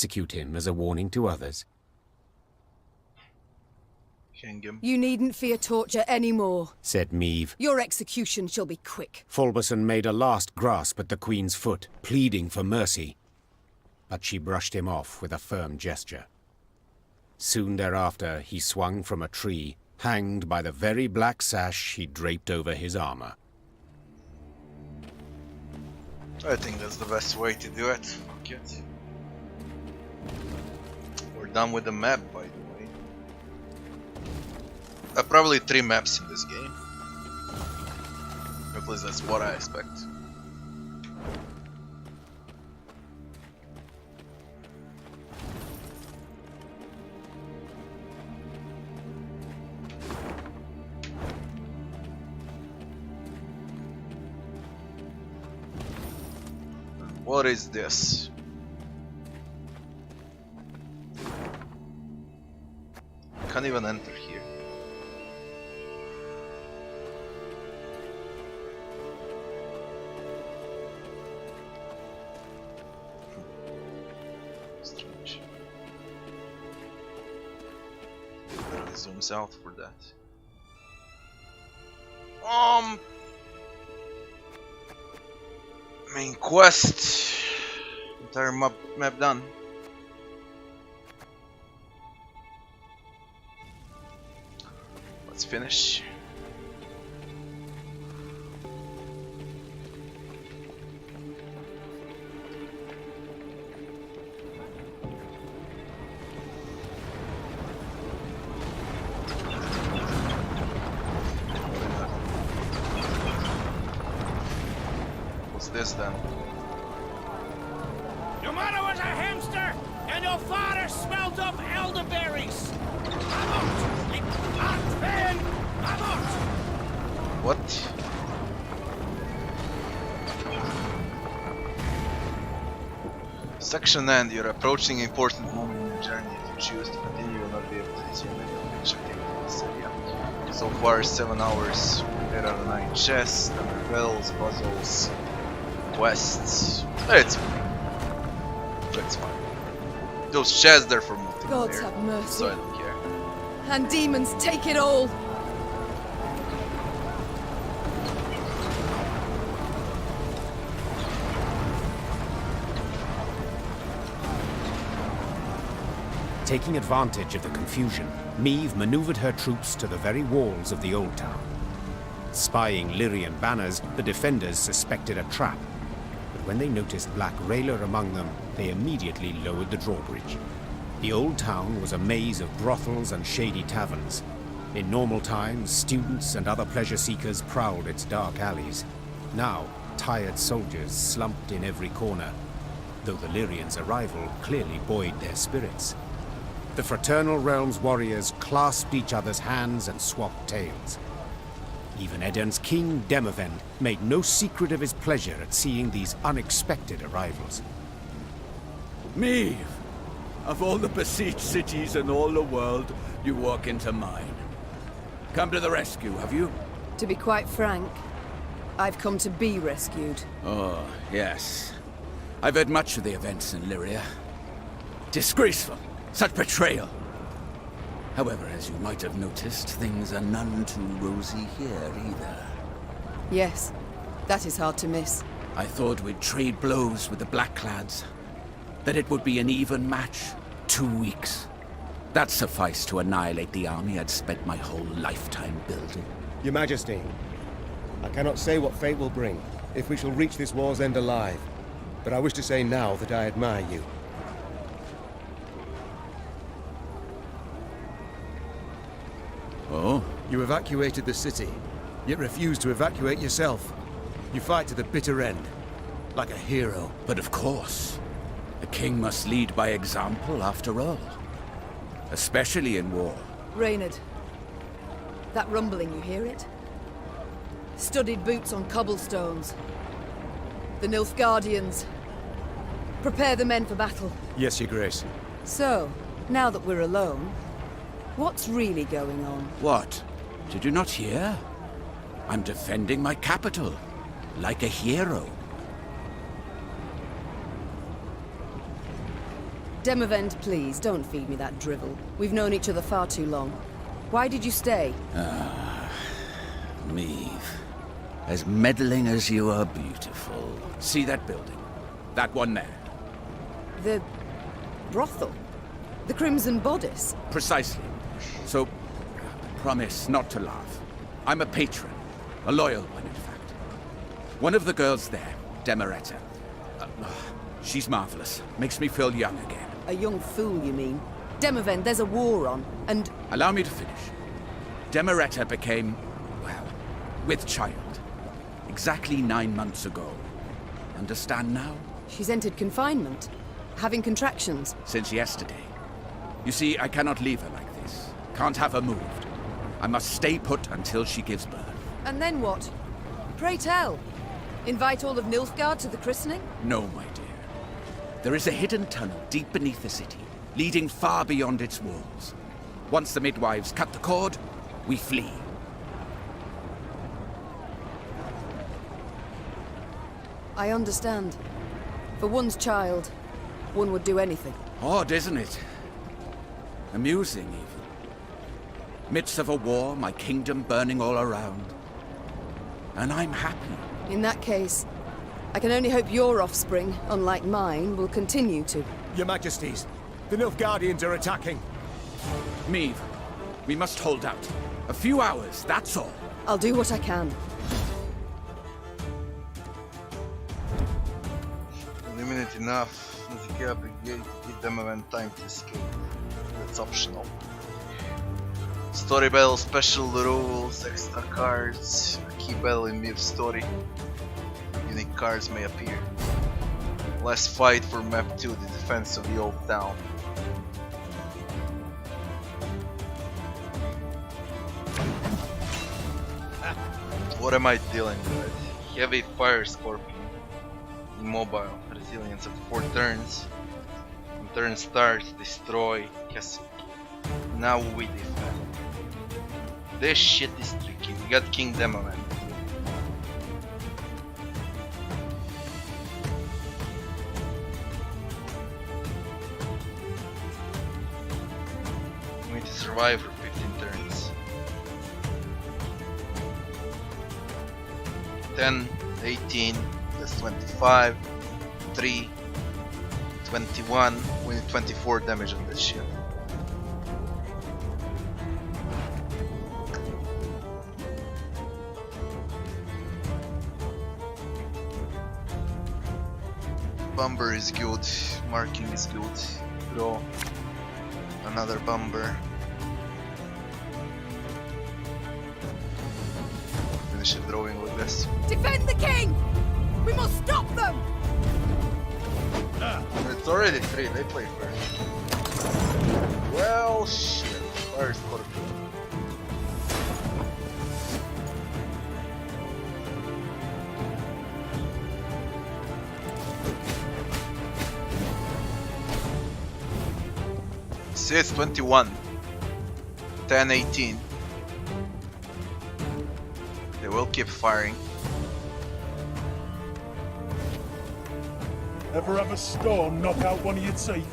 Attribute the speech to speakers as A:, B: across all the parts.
A: execute him as a warning to others.
B: Hang him.
C: You needn't fear torture anymore,
A: said Meve.
C: Your execution shall be quick.
A: Fulberson made a last grasp at the Queen's foot, pleading for mercy. But she brushed him off with a firm gesture. Soon thereafter, he swung from a tree, hanged by the very black sash he draped over his armor.
B: I think that's the best way to do it. Fuck it. We're done with the map, by the way. Probably 3 maps in this game. At least that's what I expect. What is this? Can't even enter here. Strange. Really zooms out for that. Main quest. Entire map done. Let's finish. What's this then?
D: Your mother was a hamster, and your father smelled up elderberries. I'm out. I'm out.
B: What? Section end. You're approaching an important moment in your journey. If you choose to continue, you will not be able to resume any objective in this area. So far, 7 hours. 8 out of 9 chests, bells, puzzles, quests. It's fine. Those chests there for multiplayer.
C: Gods have mercy.
B: So I don't care.
C: And demons take it all.
A: Taking advantage of the confusion, Meve maneuvered her troops to the very walls of the old town. Spying Lyrian banners, the defenders suspected a trap. But when they noticed Black Railer among them, they immediately lowered the drawbridge. The old town was a maze of brothels and shady taverns. In normal times, students and other pleasure seekers prowled its dark alleys. Now, tired soldiers slumped in every corner, though the Lyrians' arrival clearly buoyed their spirits. The Fraternal Realm's warriors clasped each other's hands and swapped tales. Even Eden's king, Demavend, made no secret of his pleasure at seeing these unexpected arrivals.
E: Meve! Of all the besieged cities in all the world, you walk into mine. Come to the rescue, have you?
C: To be quite frank, I've come to be rescued.
E: Oh, yes. I've heard much of the events in Lyria. Disgraceful. Such betrayal. However, as you might have noticed, things are none too rosy here either.
C: Yes, that is hard to miss.
E: I thought we'd trade blows with the Blackclads. That it would be an even match. 2 weeks. That sufficed to annihilate the army I'd spent my whole lifetime building.
F: Your Majesty, I cannot say what fate will bring, if we shall reach this war's end alive. But I wish to say now that I admire you.
E: Oh?
F: You evacuated the city, yet refused to evacuate yourself. You fight to the bitter end, like a hero.
E: But of course. A king must lead by example, after all. Especially in war.
C: Reynard, that rumbling, you hear it? Studded boots on cobblestones. The Nilfgaardians. Prepare the men for battle.
F: Yes, Your Grace.
C: So, now that we're alone, what's really going on?
E: What? Did you not hear? I'm defending my capital. Like a hero.
C: Demavend, please, don't feed me that drivel. We've known each other far too long. Why did you stay?
E: Meve. As meddling as you are beautiful. See that building? That one there.
C: The... brothel? The Crimson Bodice?
E: Precisely. So, promise not to laugh. I'm a patron. A loyal one, in fact. One of the girls there, Demeretta. She's marvelous. Makes me feel young again.
C: A young fool, you mean? Demavend, there's a war on, and...
E: Allow me to finish. Demeretta became, well, with child. Exactly 9 months ago. Understand now?
C: She's entered confinement. Having contractions.
E: Since yesterday. You see, I cannot leave her like this. Can't have her moved. I must stay put until she gives birth.
C: And then what? Pray tell. Invite all of Nilfgaard to the christening?
E: No, my dear. There is a hidden tunnel deep beneath the city, leading far beyond its walls. Once the midwives cut the cord, we flee.
C: I understand. For one's child, one would do anything.
E: Odd, isn't it? Amusing, even. Midst of a war, my kingdom burning all around. And I'm happy.
C: In that case, I can only hope your offspring, unlike mine, will continue to.
F: Your Majesties, the Nilfgaardians are attacking.
E: Meve, we must hold out. A few hours, that's all.
C: I'll do what I can.
B: Imminent enough. Secure up a gate, give them event time to escape. That's optional. Story battle, special rules, extra cards, a key battle in Meve's story. Unique cards may appear. Let's fight for map 2, the defense of the old town. What am I dealing with? Heavy fire scorpion. Immobile. Resilience of 4 turns. When turn starts, destroy. Yes. Now we defend. This shit is tricky. We got King Demoman. We need to survive for 15 turns. 10, 18, that's 25, 3, 21, we need 24 damage on this shit. Bomber is good, marking is good, draw another bomber. Finish it drawing with this.
C: Defend the king! We must stop them!
B: It's already 3, they play first. Well, shit. Fire Scorpion. See, it's 21. 10, 18. They will keep firing.
G: Ever have a storm knock out one of your teeth?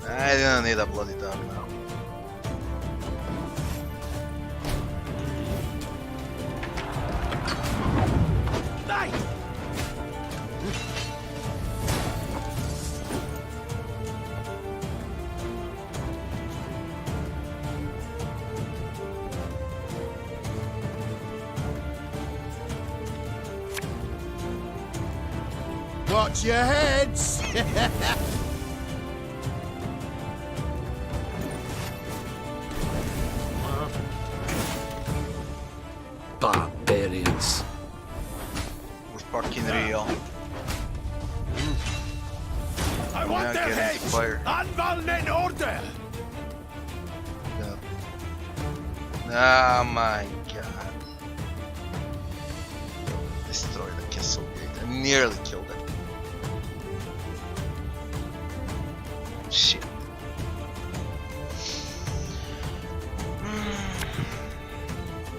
B: I don't need a bloody dog now.
F: Watch your heads!
E: Barbarians.
B: We're fucking real.
D: I want
B: Yeah,
D: their
B: get into
D: heads!
B: fire.
D: Anvallen in order!
B: Oh my god. destroy the castle gate. I nearly killed it. Shit.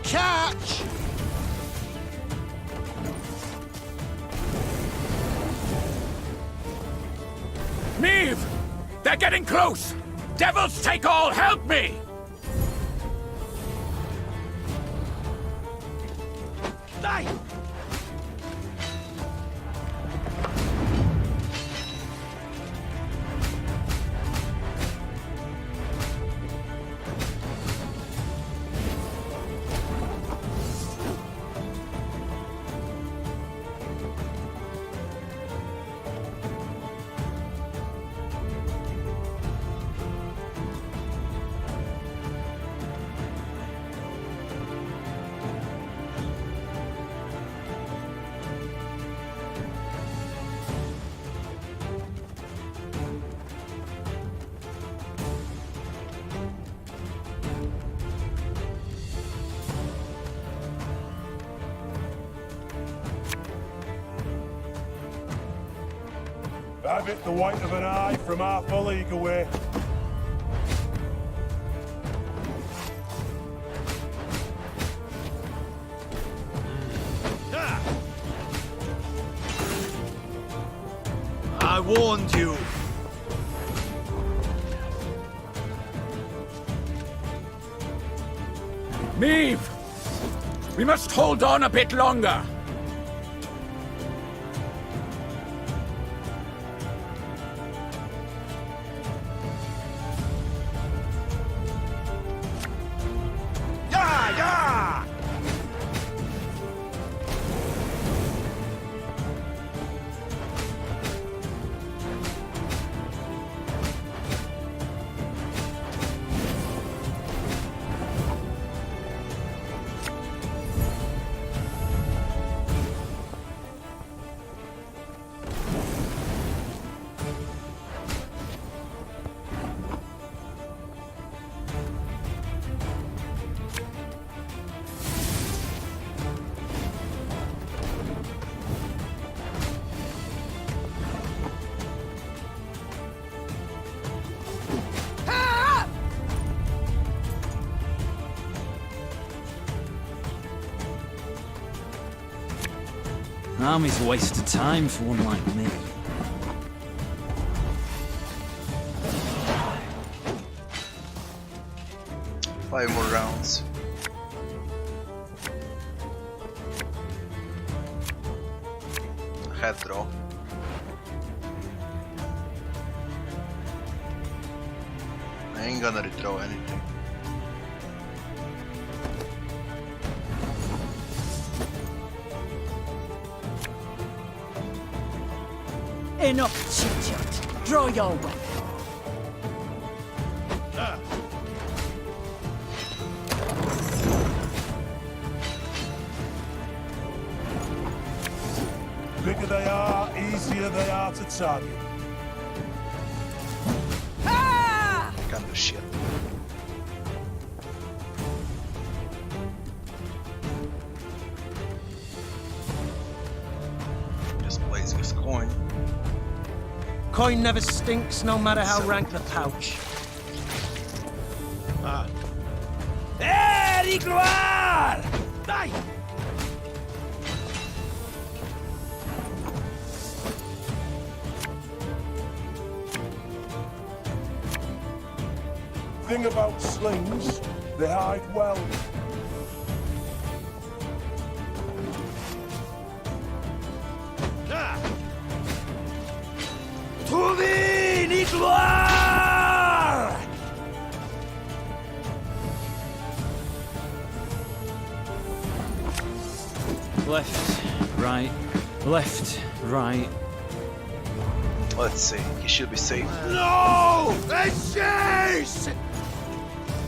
D: Catch!
E: Meve! They're getting close! Devils take all, help me!
D: Die!
G: Have it the white of an eye from half a league away.
D: I warned you.
E: Meve! We must hold on a bit longer.
H: Army's a waste of time for one like me.
B: 5 more rounds. Head draw. I ain't gonna redraw anything.
I: Enough chit-chat. Draw your weapon.
G: Bigger they are, easier they are to target.
B: Can't do shit. Just plays his coin.
D: Coin never stinks, no matter how rank the pouch. Die!
G: Thing about slings, they hide well.
H: Left, right, left, right.
B: Let's see, he should be safe.
D: No! Let's chase!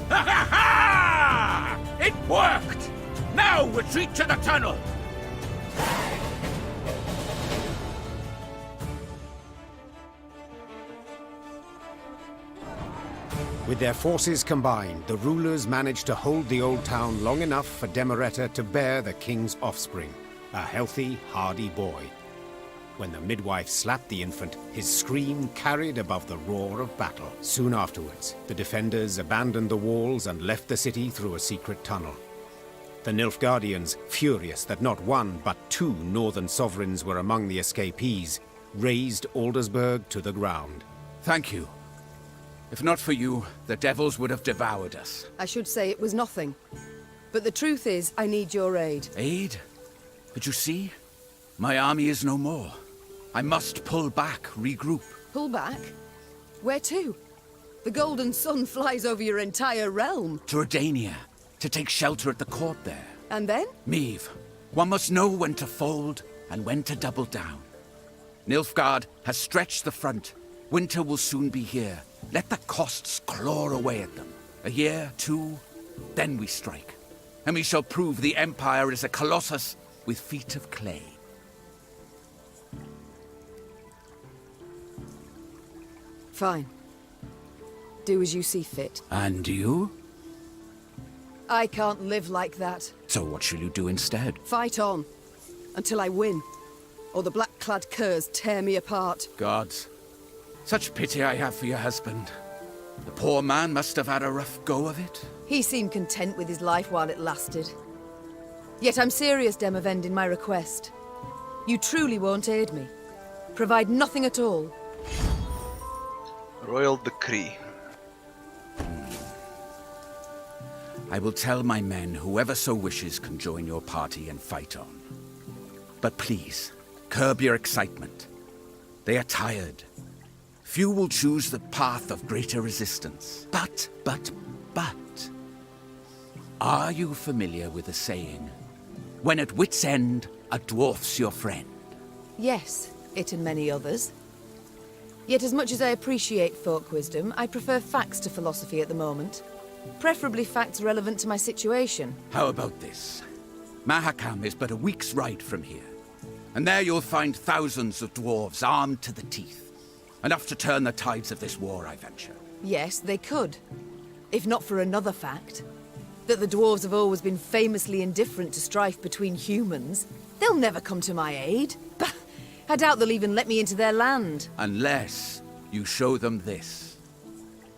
E: Ha ha ha! It worked! Now retreat to the tunnel!
A: With their forces combined, the rulers managed to hold the old town long enough for Demereta to bear the king's offspring. a healthy, hardy boy. When the midwife slapped the infant, his scream carried above the roar of battle. Soon afterwards, the defenders abandoned the walls and left the city through a secret tunnel. The Nilfgaardians, furious that not one but 2 northern sovereigns were among the escapees, razed Aldersburg to the ground.
E: Thank you. If not for you, the devils would have devoured us.
C: I should say it was nothing. But the truth is, I need your aid.
E: Aid? But you see, my army is no more. I must pull back, regroup.
C: Pull back? Where to? The golden sun flies over your entire realm.
E: To Redania, to take shelter at the court there.
C: And then?
E: Meve, one must know when to fold and when to double down. Nilfgaard has stretched the front. Winter will soon be here. Let the costs claw away at them. A year, 2, then we strike. And we shall prove the Empire is a colossus with feet of clay.
C: Fine. Do as you see fit.
E: And you?
C: I can't live like that.
E: So what shall you do instead?
C: Fight on. Until I win. Or the black-clad curs tear me apart.
E: Gods. Such pity I have for your husband. The poor man must have had a rough go of it.
C: He seemed content with his life while it lasted. Yet I'm serious, Demavend, in my request. You truly won't aid me. Provide nothing at all.
B: Royal decree.
E: I will tell my men whoever so wishes can join your party and fight on. But please, curb your excitement. They are tired. Few will choose the path of greater resistance. But... Are you familiar with the saying, when at wit's end, a dwarf's your friend?
C: Yes, it and many others. Yet as much as I appreciate folk wisdom, I prefer facts to philosophy at the moment. Preferably facts relevant to my situation.
E: How about this? Mahakam is but a week's ride from here. And there you'll find thousands of dwarves armed to the teeth. Enough to turn the tides of this war, I venture.
C: Yes, they could. If not for another fact. That the dwarves have always been famously indifferent to strife between humans. They'll never come to my aid. Bah! I doubt they'll even let me into their land.
E: Unless you show them this.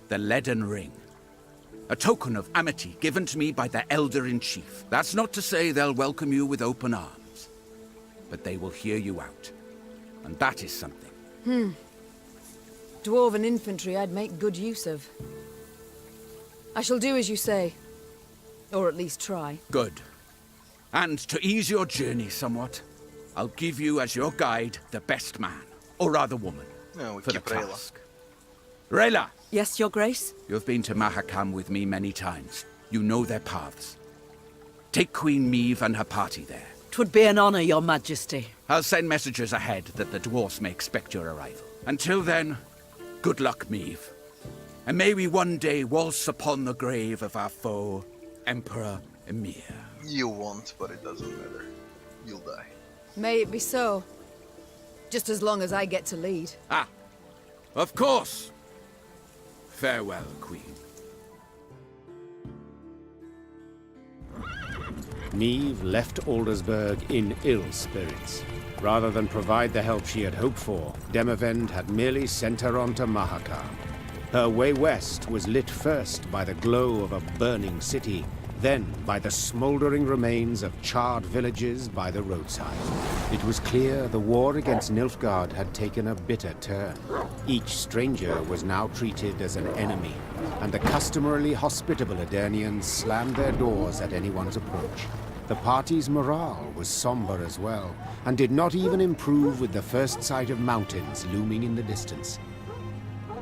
E: The Leaden Ring. A token of amity given to me by the Elder-in-Chief. That's not to say they'll welcome you with open arms. But they will hear you out. And that is something.
C: Dwarven infantry I'd make good use of. I shall do as you say. Or at least try.
E: Good. And to ease your journey somewhat, I'll give you as your guide the best man, or rather woman,
B: Yeah, we
E: for the
B: keep Rayla.
E: task. Rayla!
I: Yes, Your Grace?
E: You've been to Mahakam with me many times. You know their paths. Take Queen Meve and her party there.
I: 'Twould be an honor, Your Majesty.
E: I'll send messengers ahead that the dwarfs may expect your arrival. Until then, good luck, Meve. And may we one day waltz upon the grave of our foe, Emperor Emir.
B: You won't, but it doesn't matter. You'll die.
C: May it be so. Just as long as I get to lead.
E: Ah, of course. Farewell, Queen.
A: Meve left Aldersburg in ill spirits. Rather than provide the help she had hoped for, Demavend had merely sent her on to Mahakam. Her way west was lit first by the glow of a burning city, then by the smoldering remains of charred villages by the roadside. It was clear the war against Nilfgaard had taken a bitter turn. Each stranger was now treated as an enemy, and the customarily hospitable Aedirnians slammed their doors at anyone's approach. The party's morale was somber as well, and did not even improve with the first sight of mountains looming in the distance.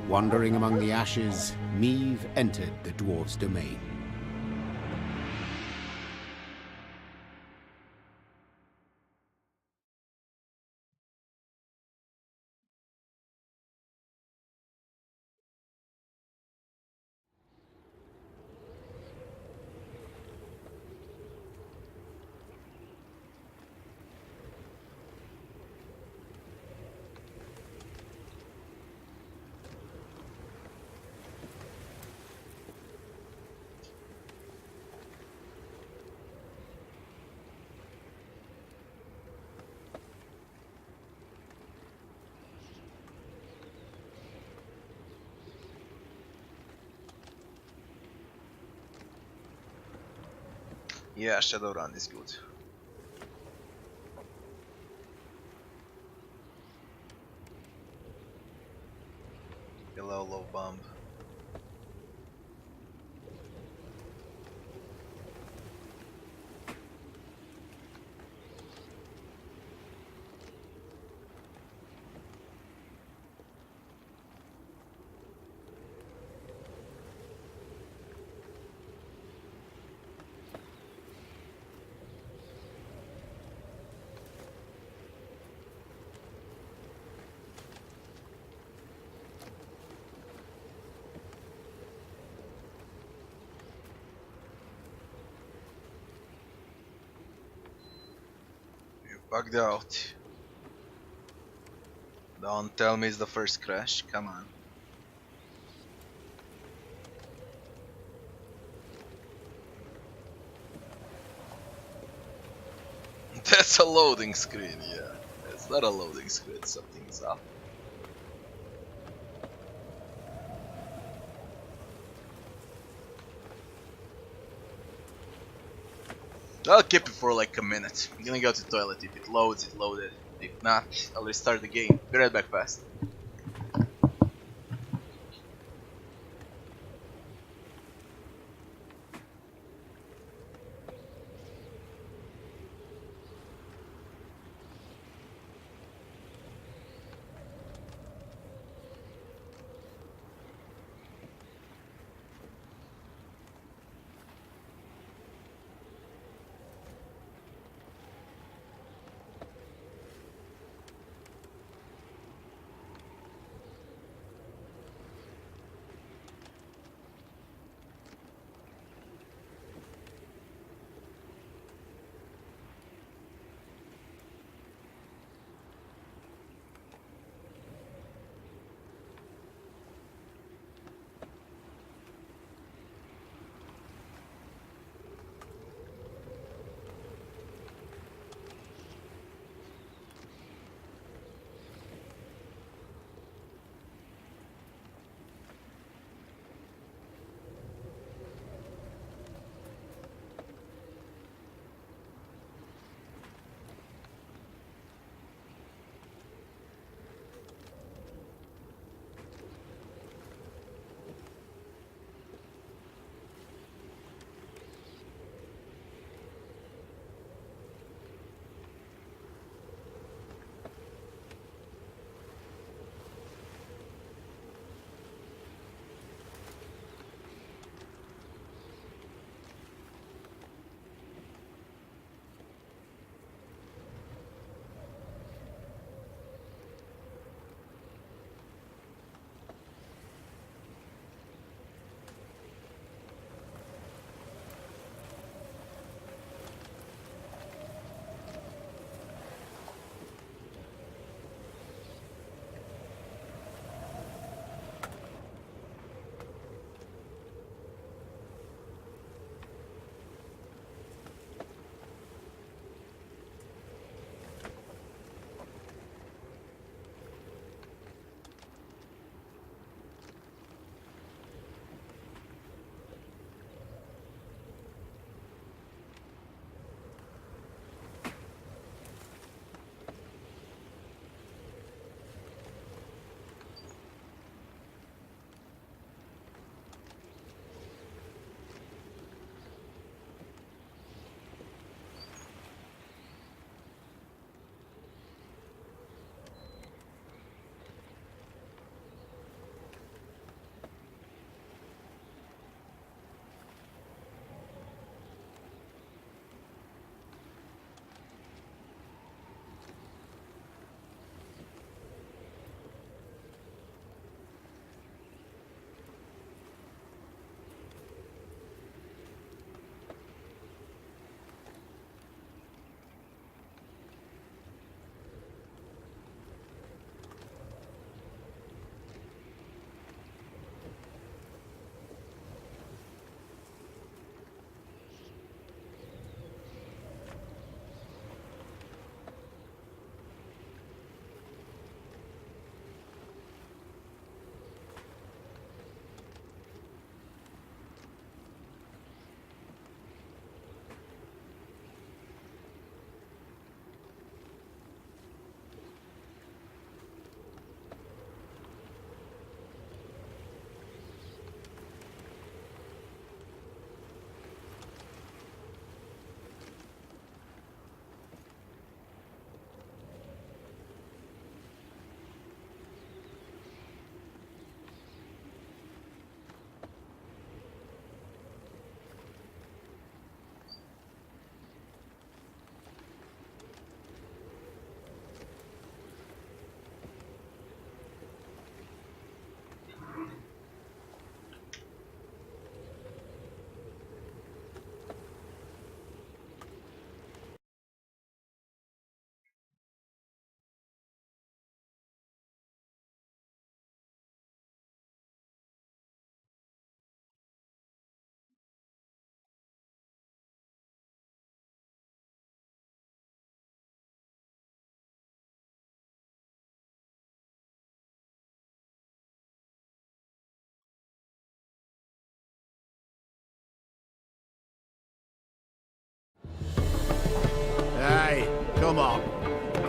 A: Wandering among the ashes, Meve entered the dwarves' domain.
B: Yeah, Shadowrun is good. Hello, Love Bomb. You bugged out. Don't tell me it's the first crash, come on. That's a loading screen, yeah. It's not a loading screen, something's up. I'll keep it for like a minute. I'm gonna go to the toilet. If it loads, it loaded. If not, I'll restart the game. Be right back fast.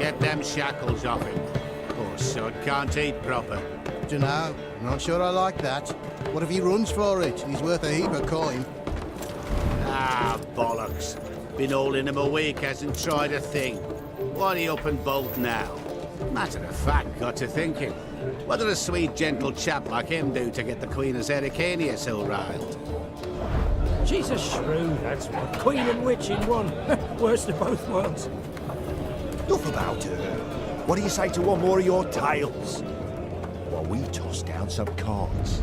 A: get them shackles off him. Poor sod can't eat proper.
J: Dunno. Not sure I like that. What if he runs for it? He's worth a heap of coin.
A: Ah, bollocks. Been holding him a week, hasn't tried a thing. Why'd he up and bolt now? Matter of fact, got to thinking. What did a sweet, gentle chap like him do to get the Queen of Zerrikania so riled?
D: She's a shrew, that's what. Queen and witch in one. Worst of both worlds.
K: Enough about her. What do you say to one more of your tales? While we toss down some cards.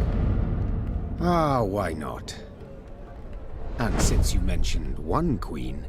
A: Ah, why not? And since you mentioned one queen...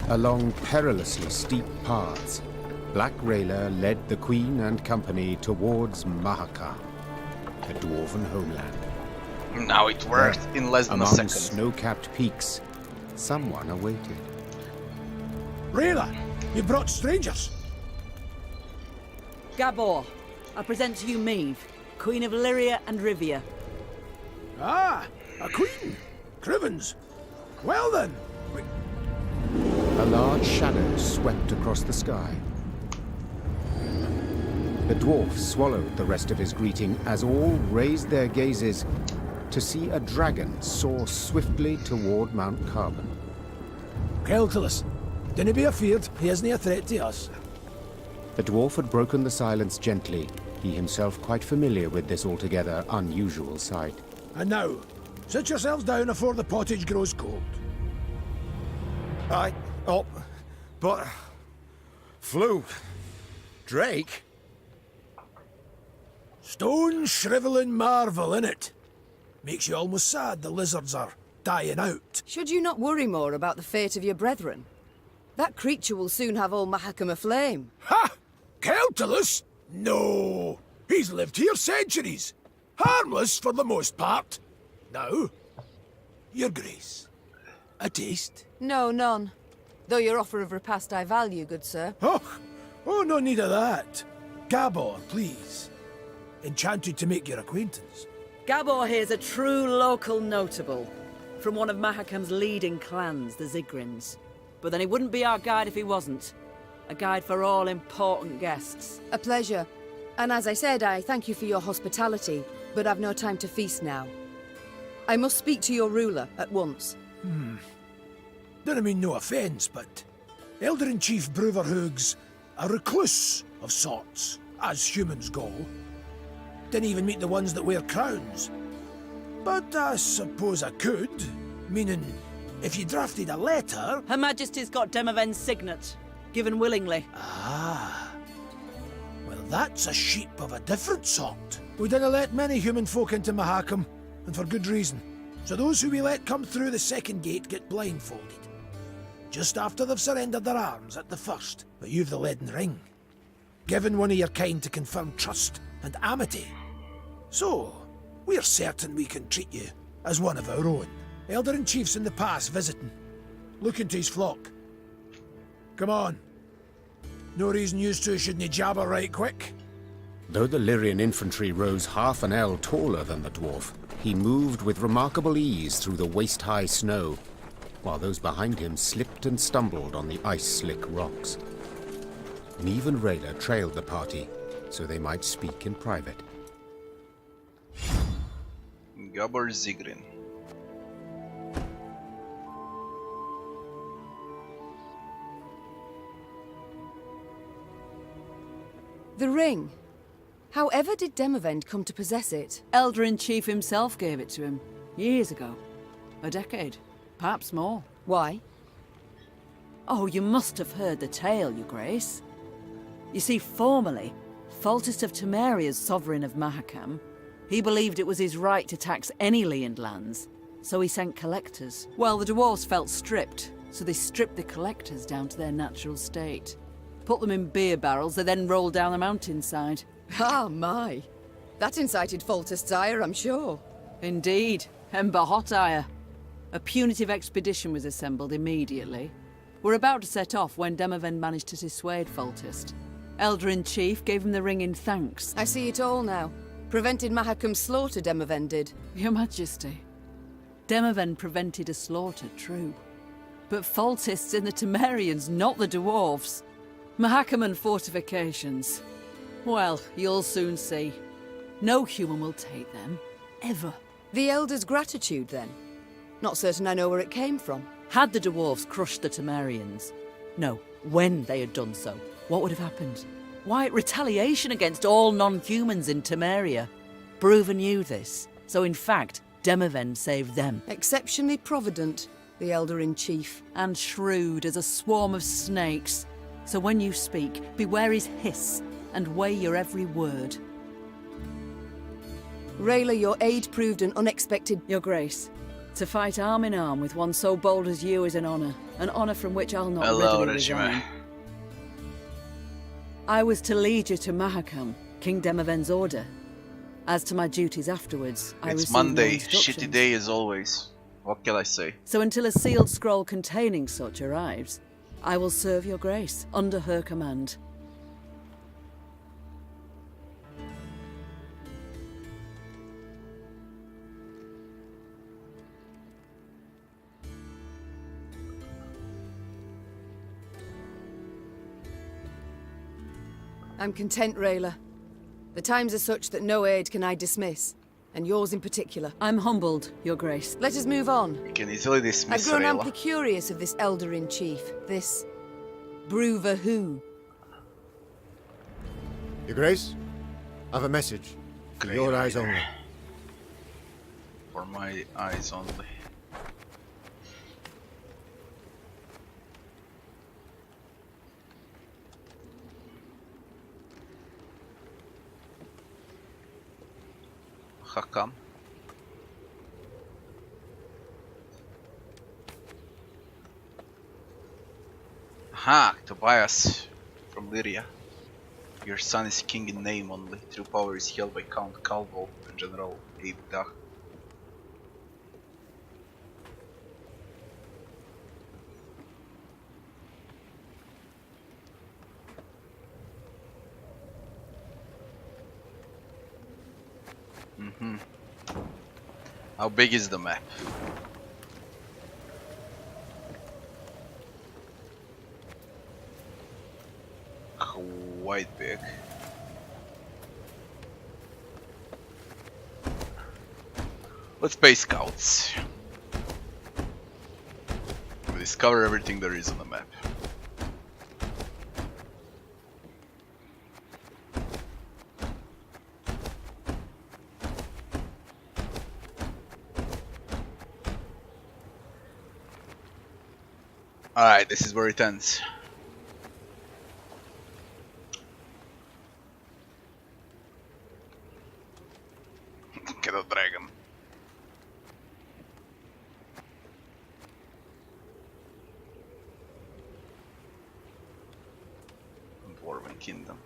A: Along perilously steep paths, Black Rayla led the Queen and company towards Mahaka, the dwarven homeland.
B: Now it worked in less than a
A: Among
B: second.
A: snow-capped peaks, someone awaited.
D: Rayla, you brought strangers.
I: Gabor, I present to you Meve, Queen of Lyria and Rivia.
D: Ah, a queen. Crivens. Well then.
A: A large shadow swept across the sky. The dwarf swallowed the rest of his greeting as all raised their gazes to see a dragon soar swiftly toward Mount Carbon.
D: Keltilis, dinna be afeard, he isn't a threat to us.
A: The dwarf had broken the silence gently, he himself quite familiar with this altogether unusual sight.
D: And now, sit yourselves down afore the pottage grows cold.
K: Aye, oh, but... Flew. Drake?
D: Stone shrivelling marvel, innit? Makes you almost sad the lizards are dying out.
C: Should you not worry more about the fate of your brethren? That creature will soon have all Mahakam aflame.
D: Ha! Keltilis? No! He's lived here centuries. Harmless for the most part. Now, your grace, a taste?
C: No, none. Though your offer of repast I value, good sir.
D: Oh, no need of that. Gabor, please. Enchanted to make your acquaintance.
I: Gabor here's a true local notable, from one of Mahakam's leading clans, the Zigrins. But then he wouldn't be our guide if he wasn't. A guide for all important guests.
C: A pleasure. And as I said, I thank you for your hospitality. but I've no time to feast now. I must speak to your ruler at once.
D: Don't mean no offence, but Elder-in-Chief Bruverhoog's a recluse of sorts, as humans go. Didn't even meet the ones that wear crowns. But I suppose I could, meaning if you drafted a letter...
I: Her Majesty's got Demoven's signet, given willingly.
D: Ah. Well, that's a sheep of a different sort. We didn't let many human folk into Mahakam, and for good reason. So those who we let come through the second gate get blindfolded. Just after they've surrendered their arms at the first, but you've the leaden ring. Given one of your kind to confirm trust and amity. So, we're certain we can treat you as one of our own. Elder-in-Chief's in the pass visiting. Look into his flock. Come on. No reason you two shouldn't jabber right quick.
A: Though the Lyrian infantry rose half an ell taller than the dwarf, he moved with remarkable ease through the waist-high snow, while those behind him slipped and stumbled on the ice-slick rocks. Meve and Rayla trailed the party, so they might speak in private.
B: Gabor Zigrin.
C: The ring. However did Demavend come to possess it?
I: Elder-in-Chief himself gave it to him, years ago. A decade, perhaps more.
C: Why?
I: Oh, you must have heard the tale, Your Grace. You see, formerly, Foltest of Temeria's sovereign of Mahakam, he believed it was his right to tax any Leand lands, so he sent collectors. Well, the dwarves felt stripped, so they stripped the collectors down to their natural state. Put them in beer barrels, they then rolled down the mountainside.
C: Ah, my. That incited Foltest's ire, I'm sure.
I: Indeed, Ember hot ire. A punitive expedition was assembled immediately. We're about to set off when Demavend managed to dissuade Foltest. Elder-in-Chief gave him the ring in thanks.
C: I see it all now. Prevented Mahakam's slaughter, Demavend did.
I: Your Majesty. Demavend prevented a slaughter, true. But Foltest's in the Temerians, not the dwarves. Mahakam and fortifications. Well, you'll soon see. No human will take them. Ever.
C: The Elder's gratitude, then? Not certain I know where it came from.
I: Had the dwarves crushed the Temerians? No, when they had done so, what would have happened? Why, retaliation against all non-humans in Temeria. Bruver knew this, so in fact, Demavend saved them.
C: Exceptionally provident, the Elder-in-Chief.
I: And shrewd as a swarm of snakes. So when you speak, beware his hiss, and weigh your every word.
C: Rayla, your aid proved an unexpected...
I: Your Grace, to fight arm in arm with one so bold as you is an honour from which I'll not readily resign. I was to lead you to Mahakam, King Demavend's order. As to my duties afterwards, I received
B: It's Monday,
I: no instructions.
B: shitty day as always. What can I say?
I: So until a sealed scroll containing such arrives, I will serve your Grace under her command.
C: I'm content, Rayla. The times are such that no aid can I dismiss, and yours in particular.
I: I'm humbled, Your Grace.
C: Let us move on.
B: You can easily dismiss
C: I've grown
B: Rayla.
C: amply curious of this Elder-in-Chief, this... Bruver who.
K: Your Grace, I've a message. For
B: Great
K: your eyes
B: Raider.
K: only.
B: For my eyes only. How come? Aha, Tobias from Lyria. Your son is king in name only. True power is held by Count Calvo and General Abe Dach. How big is the map? Quite big. Let's pay scouts. We discover everything there is on the map. Alright, this is where it ends. Get a dragon. Dwarven Kingdom.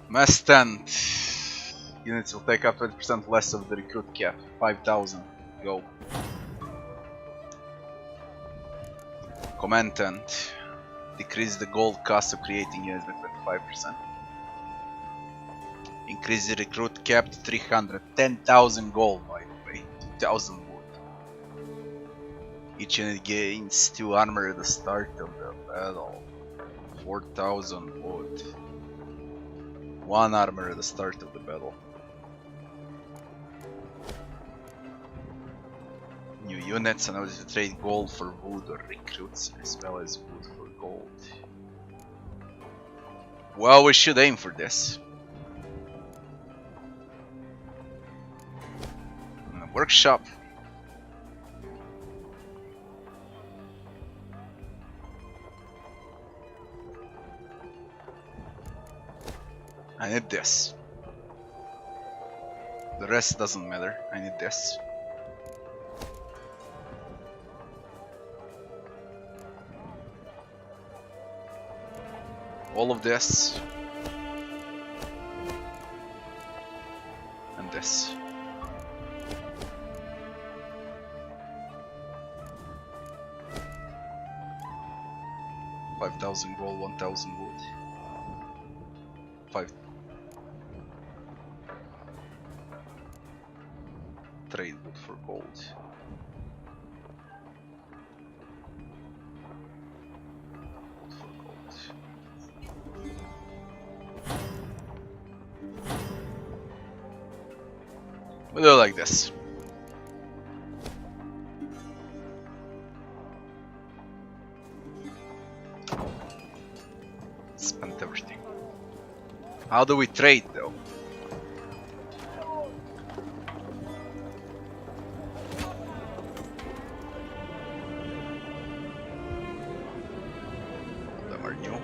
B: Mass tent. Units will take up 20% less of the recruit cap. 5,000. Go. Command tent. Decrease the gold cost of creating units by 25%. Increase the recruit cap to 300. 10,000 gold, by the way. 2,000 wood. Each unit gains 2 armor at the start of the battle. 4,000 wood. 1 armor at the start of the battle. New units and ability to trade gold for wood or recruits, as well as wood for gold. Well, we should aim for this. Workshop. I need this. The rest doesn't matter. I need this. All of this. And this. $5,000 gold, 1,000 wood. 5. Trade wood for gold. Wood for gold. We'll do it like this. Spent everything. How do we trade though? Them are new.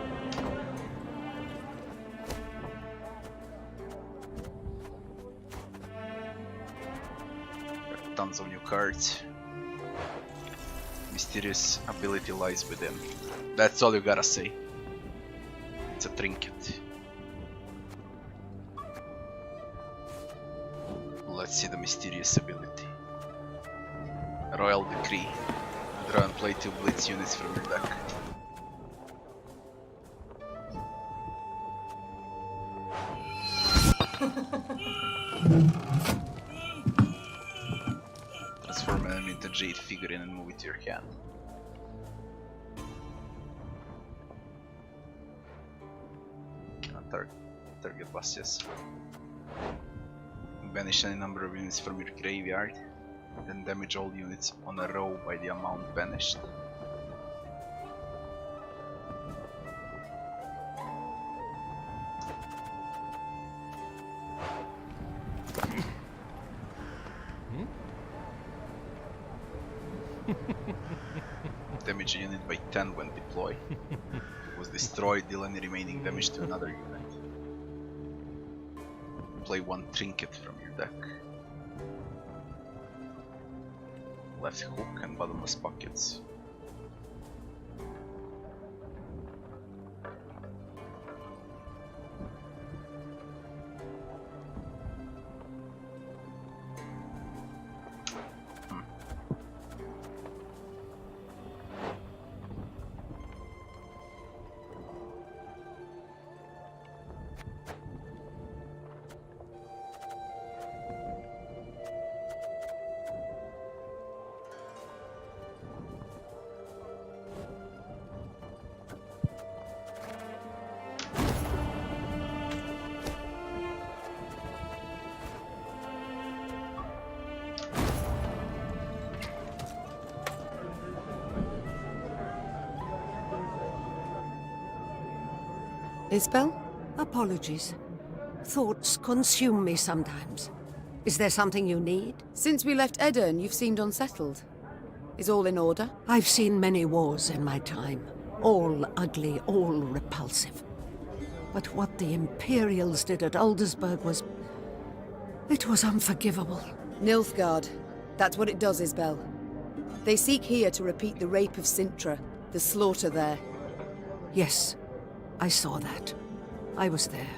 B: Got tons of new cards. Mysterious ability lies within. That's all you gotta say. It's a trinket. Let's see the mysterious ability. Royal Decree. Draw and play 2 blitz units from your deck. Transform an enemy into jade figurine and move it to your hand. Target bastions. Banish any number of units from your graveyard, then damage all units on a row by the amount banished. Damage a unit by 10 when deployed. If it was destroyed, deal any remaining damage to another unit. Play 1 trinket from your deck. Left hook and bottomless pockets.
C: Isbel?
L: Apologies. Thoughts consume me sometimes. Is there something you need?
C: Since we left Edirn, you've seemed unsettled. Is all in order?
L: I've seen many wars in my time. All ugly, all repulsive. But what the Imperials did at Aldersburg was... it was unforgivable.
C: Nilfgaard. That's what it does, Isbel. They seek here to repeat the rape of Sintra, the slaughter there.
L: Yes, I saw that. I was there.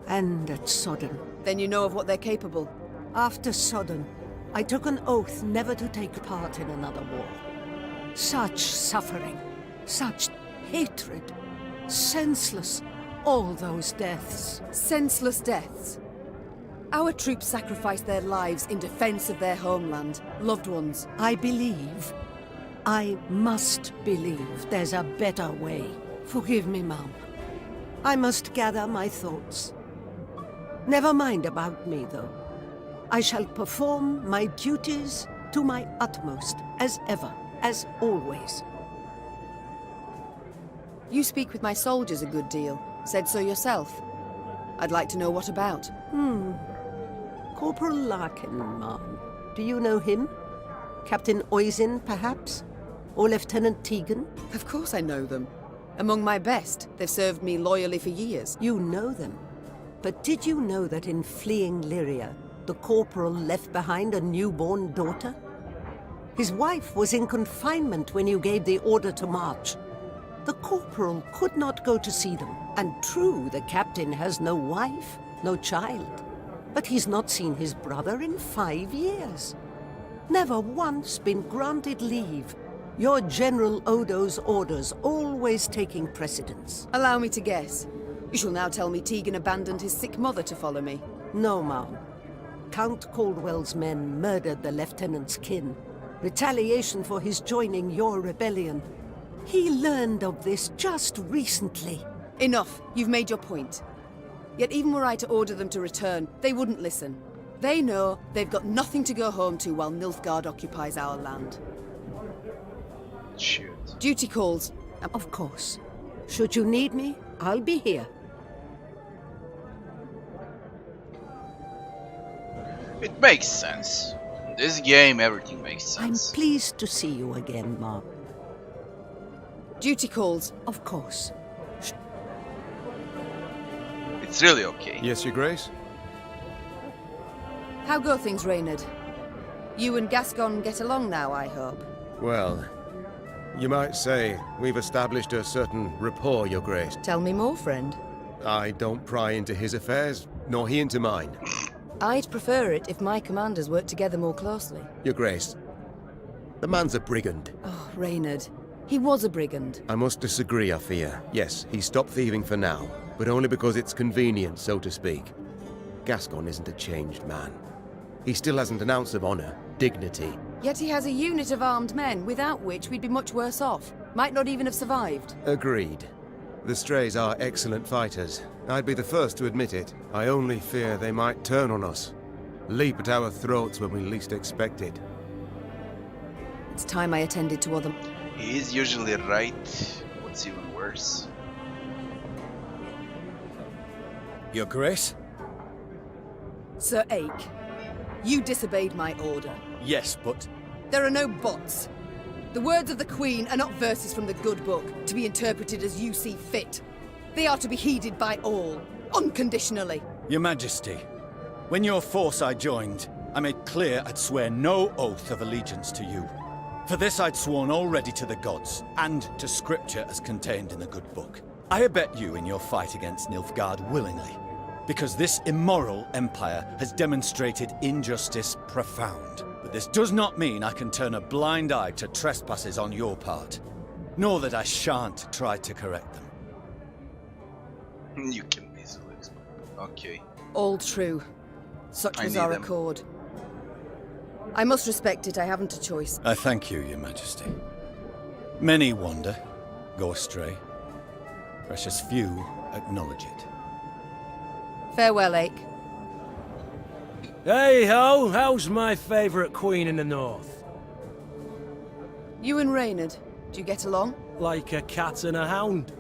L: And at Sodden.
C: Then you know of what they're capable.
L: After Sodden, I took an oath never to take part in another war. Such suffering, such hatred, senseless, all those deaths.
C: Senseless deaths? Our troops sacrificed their lives in defense of their homeland, loved ones.
L: I believe, I must believe there's a better way. Forgive me, Mom. I must gather my thoughts. Never mind about me, though. I shall perform my duties to my utmost, as ever, as always.
C: You speak with my soldiers a good deal. Said so yourself. I'd like to know what about.
L: Corporal Larkin, Mom. Do you know him? Captain Oisin, perhaps? Or Lieutenant Tegan?
C: Of course I know them. Among my best. They've served me loyally for years.
L: You know them. But did you know that in fleeing Lyria, the corporal left behind a newborn daughter? His wife was in confinement when you gave the order to march. The corporal could not go to see them. And true, the captain has no wife, no child. But he's not seen his brother in 5 years. Never once been granted leave. Your General Odo's orders always taking precedence.
C: Allow me to guess. You shall now tell me Tegan abandoned his sick mother to follow me.
L: No, Mom. Count Caldwell's men murdered the lieutenant's kin. Retaliation for his joining your rebellion. He learned of this just recently.
C: Enough. You've made your point. Yet even were I to order them to return, they wouldn't listen. They know they've got nothing to go home to while Nilfgaard occupies our land.
B: Shoot.
C: Duty calls.
L: Of course. Should you need me, I'll be here.
B: It makes sense. In this game, everything makes
L: I'm
B: sense.
L: pleased to see you again, Mom.
C: Duty calls.
L: Of course.
B: It's really okay.
F: Yes, Your Grace?
C: How go things, Reynard? You and Gascon get along now, I hope.
F: Well, you might say we've established a certain rapport, Your Grace.
C: Tell me more, friend.
F: I don't pry into his affairs, nor he into mine.
C: I'd prefer it if my commanders worked together more closely.
F: Your Grace, the man's a brigand.
C: Oh, Reynard. He was a brigand.
F: I must disagree, I fear. Yes, he stopped thieving for now, but only because it's convenient, so to speak. Gascon isn't a changed man. He still hasn't an ounce of honor, dignity.
C: Yet he has a unit of armed men, without which we'd be much worse off. Might not even have survived.
F: Agreed. The Strays are excellent fighters. I'd be the first to admit it. I only fear they might turn on us. Leap at our throats when we least expect it.
C: It's time I attended to other...
B: He is usually right. What's even worse?
E: Your Grace?
C: Sir Ake, you disobeyed my order.
E: Yes, but...
C: There are no buts. The words of the Queen are not verses from the good book, to be interpreted as you see fit. They are to be heeded by all, unconditionally.
H: Your Majesty, when your force I joined, I made clear I'd swear no oath of allegiance to you. For this I'd sworn already to the gods, and to scripture as contained in the good book. I abet you in your fight against Nilfgaard willingly, because this immoral empire has demonstrated injustice profound. But this does not mean I can turn a blind eye to trespasses on your part, nor that I shan't try to correct them.
B: You can easily explain. Okay.
C: All true. Such
B: I
C: was
B: need
C: our
B: them.
C: accord. I must respect it, I haven't a choice.
H: I thank you, Your Majesty. Many wander, go astray. Precious few acknowledge it.
C: Farewell, Ake.
M: Hey ho, how's my favourite queen in the north?
C: You and Reynard, do you get along?
M: Like a cat and a hound.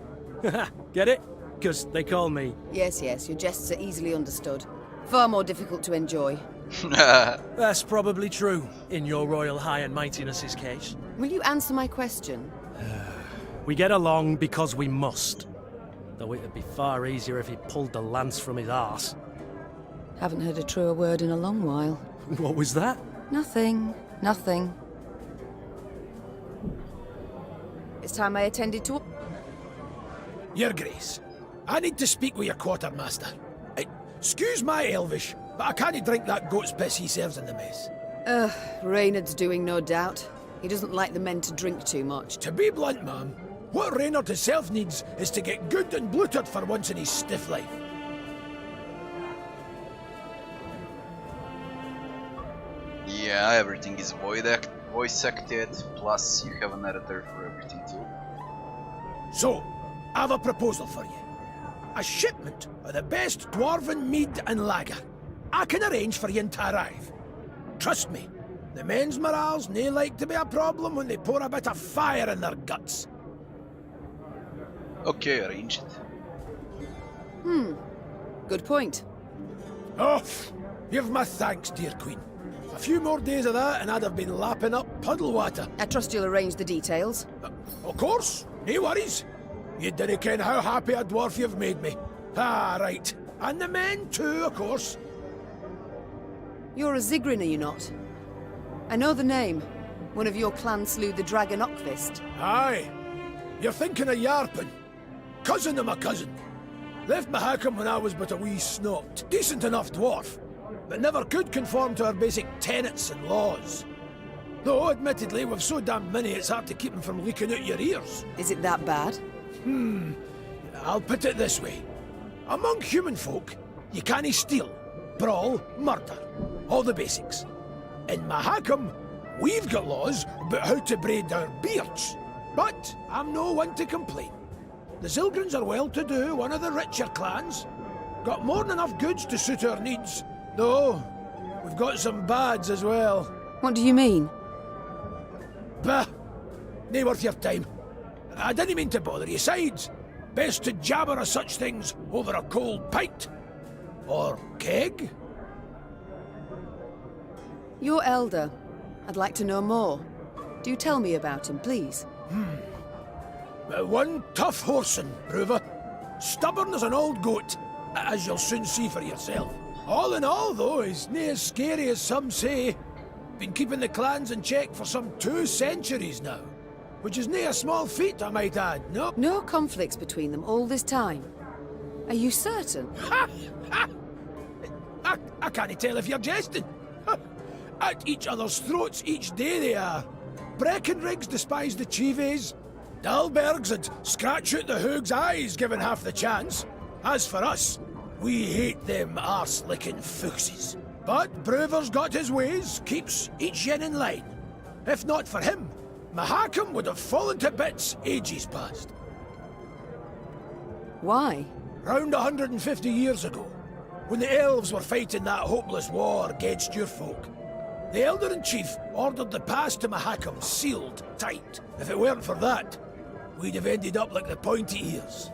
M: Get it? because they call me...
C: Yes, yes, your jests are easily understood. Far more difficult to enjoy.
M: That's probably true, in your royal high and mightiness's case.
C: Will you answer my question?
M: We get along because we must. Though it'd be far easier if he pulled the lance from his arse.
C: Haven't heard a truer word in a long while.
M: What was that?
C: Nothing. Nothing. It's time I attended to...
D: Your Grace, I need to speak with your quartermaster. Excuse my Elvish, but I can't drink that goat's piss he serves in the mess.
C: Reynard's doing, no doubt. He doesn't like the men to drink too much.
D: To be blunt, ma'am, what Reynard himself needs is to get good and bloated for once in his stiff life.
B: Yeah, everything is voice acted, plus you have an editor for everything too.
D: So, I have a proposal for you. A shipment of the best dwarven mead and lager. I can arrange for you to arrive. Trust me, the men's morale's nae like to be a problem when they pour a bit of fire in their guts.
B: Okay, arrange it.
C: Good point.
D: Oh, give my thanks, dear Queen. A few more days of that and I'd have been lapping up puddle water.
C: I trust you'll arrange the details.
D: Of course, no worries. You dinna ken how happy a dwarf you've made me. Ah, right. And the men too, of course.
C: You're a Zigrin, are you not? I know the name. One of your clan slew the dragon Ockfist.
D: Aye. You're thinking of Yarpen. Cousin of my cousin. Left Mahakam when I was but a wee snot. Decent enough dwarf, but never could conform to our basic tenets and laws. Though, admittedly, we've so damn many it's hard to keep them from leaking out your ears.
C: Is it that bad?
D: I'll put it this way. Among human folk, you cannae steal, brawl, murder. All the basics. In Mahakam, we've got laws about how to braid our beards. But I'm no one to complain. The Zilgrins are well-to-do, one of the richer clans. Got more than enough goods to suit our needs. Though, we've got some bads as well.
C: What do you mean?
D: Bah! Nae worth your time. I didn't mean to bother you. Sides, best to jabber of such things over a cold pint. Or keg.
C: Your elder. I'd like to know more. Do tell me about him, please.
D: One tough horseman, Rivia. Stubborn as an old goat, as you'll soon see for yourself. All in all, though, he's nae as scary as some say. Been keeping the clans in check for some 2 centuries now. Which is nae a small feat, I might add, no?
C: No conflicts between them all this time. Are you certain?
D: Ha! Ha! I can't tell if you're jesting. At each other's throats each day they are. Breckenrigs despise the Chives. Dalbergs would scratch out the Hoog's eyes given half the chance. As for us, we hate them arse-licking foxes. But Brewer's got his ways, keeps each yin in line. If not for him, Mahakam would have fallen to bits ages past.
C: Why?
D: Round 150 years ago, when the elves were fighting that hopeless war against your folk, the Elder-in-Chief ordered the pass to Mahakam sealed tight. If it weren't for that, we'd have ended up like the pointy ears.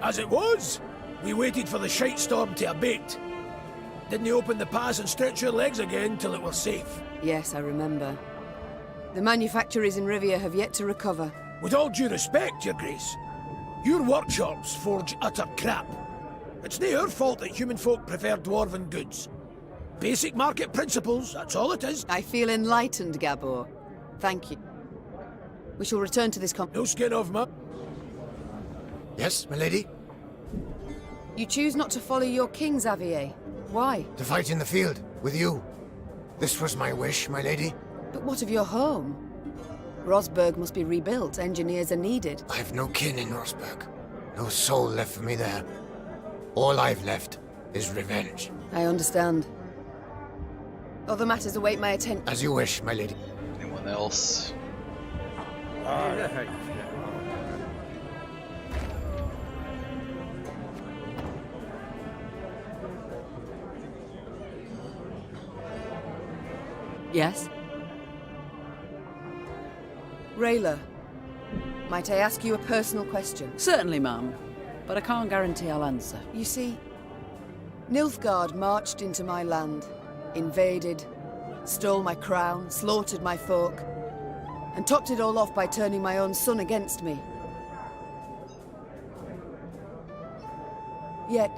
D: As it was, we waited for the shite storm to abate. Didn't open the pass and stretch your legs again till it were safe.
C: Yes, I remember. The manufacturers in Rivia have yet to recover.
D: With all due respect, Your Grace, your workshops forge utter crap. It's nae our fault that human folk prefer dwarven goods. Basic market principles, that's all it is.
C: I feel enlightened, Gabor. Thank you. We shall return to this
D: No skin off, ma.
J: Yes, my lady?
C: You choose not to follow your king, Xavier. Why?
J: To fight in the field, with you. This was my wish, my lady.
C: But what of your home? Rosberg must be rebuilt. Engineers are needed.
J: I have no kin in Rosberg. No soul left for me there. All I've left is revenge.
C: I understand. Other matters await my attention.
J: As you wish, my lady.
B: Anyone else?
I: Yes?
C: Rayla, might I ask you a personal question?
I: Certainly, ma'am. but I can't guarantee I'll answer.
C: You see, Nilfgaard marched into my land, invaded, stole my crown, slaughtered my folk, and topped it all off by turning my own son against me. Yet,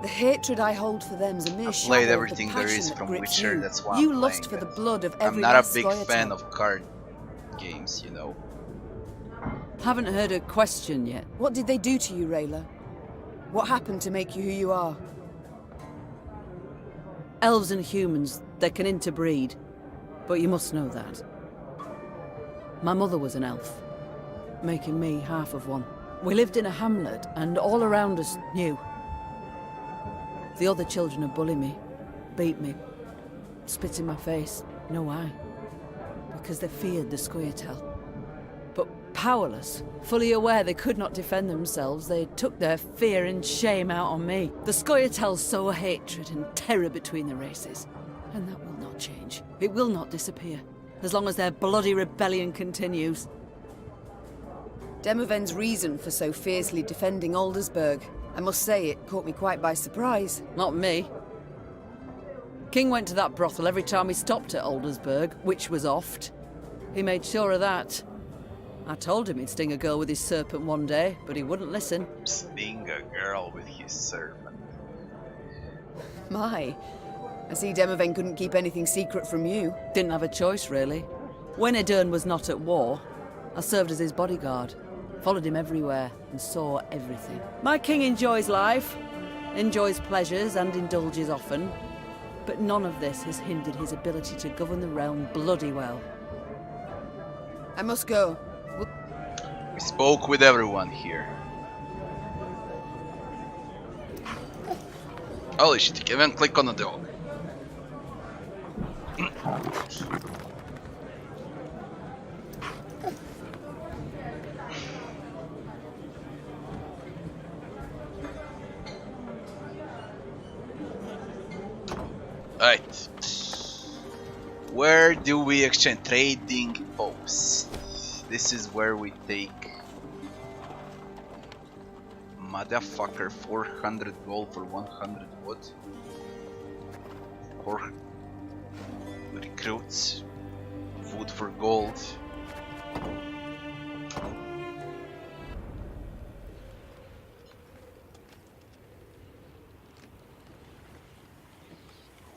C: the hatred I hold for them's a mere
B: I've played
C: shadow
B: everything
C: of the
B: there
C: passion
B: is
C: that
B: from
C: grips
B: Witcher,
C: you.
B: that's why
C: You
B: I'm
C: lust
B: playing
C: for the
B: it.
C: blood of every
B: I'm not a
C: last
B: big
C: Scoia'tael.
B: fan of card games, you know.
I: Haven't heard a question yet.
C: What did they do to you, Rayla? What happened to make you who you are?
I: Elves and humans, they can interbreed, but you must know that. My mother was an elf, making me half of one. We lived in a hamlet, and all around us knew. The other children would bully me, beat me, spit in my face, no why. Because they feared the Scoia'tael. But powerless, fully aware they could not defend themselves, they took their fear and shame out on me. The Scoia'tael sow hatred and terror between the races, and that will not change. It will not disappear, as long as their bloody rebellion continues.
C: Demoven's reason for so fiercely defending Aldersburg, I must say it caught me quite by surprise.
I: Not me. King went to that brothel every time he stopped at Aldersburg, which was oft. He made sure of that. I told him he'd sting a girl with his serpent one day, but he wouldn't listen.
B: Sting a girl with his serpent.
C: My, I see Demoven couldn't keep anything secret from you.
I: Didn't have a choice, really. When Edern was not at war, I served as his bodyguard, followed him everywhere, and saw everything. My king enjoys life, enjoys pleasures, and indulges often, but none of this has hindered his ability to govern the realm bloody well.
C: I must go.
B: We spoke with everyone here. Holy shit, you can even click on the dog. Alright. Where do we exchange? Trading post. This is where we take motherfucker 400 gold for 100 wood. Or recruits. Food for gold.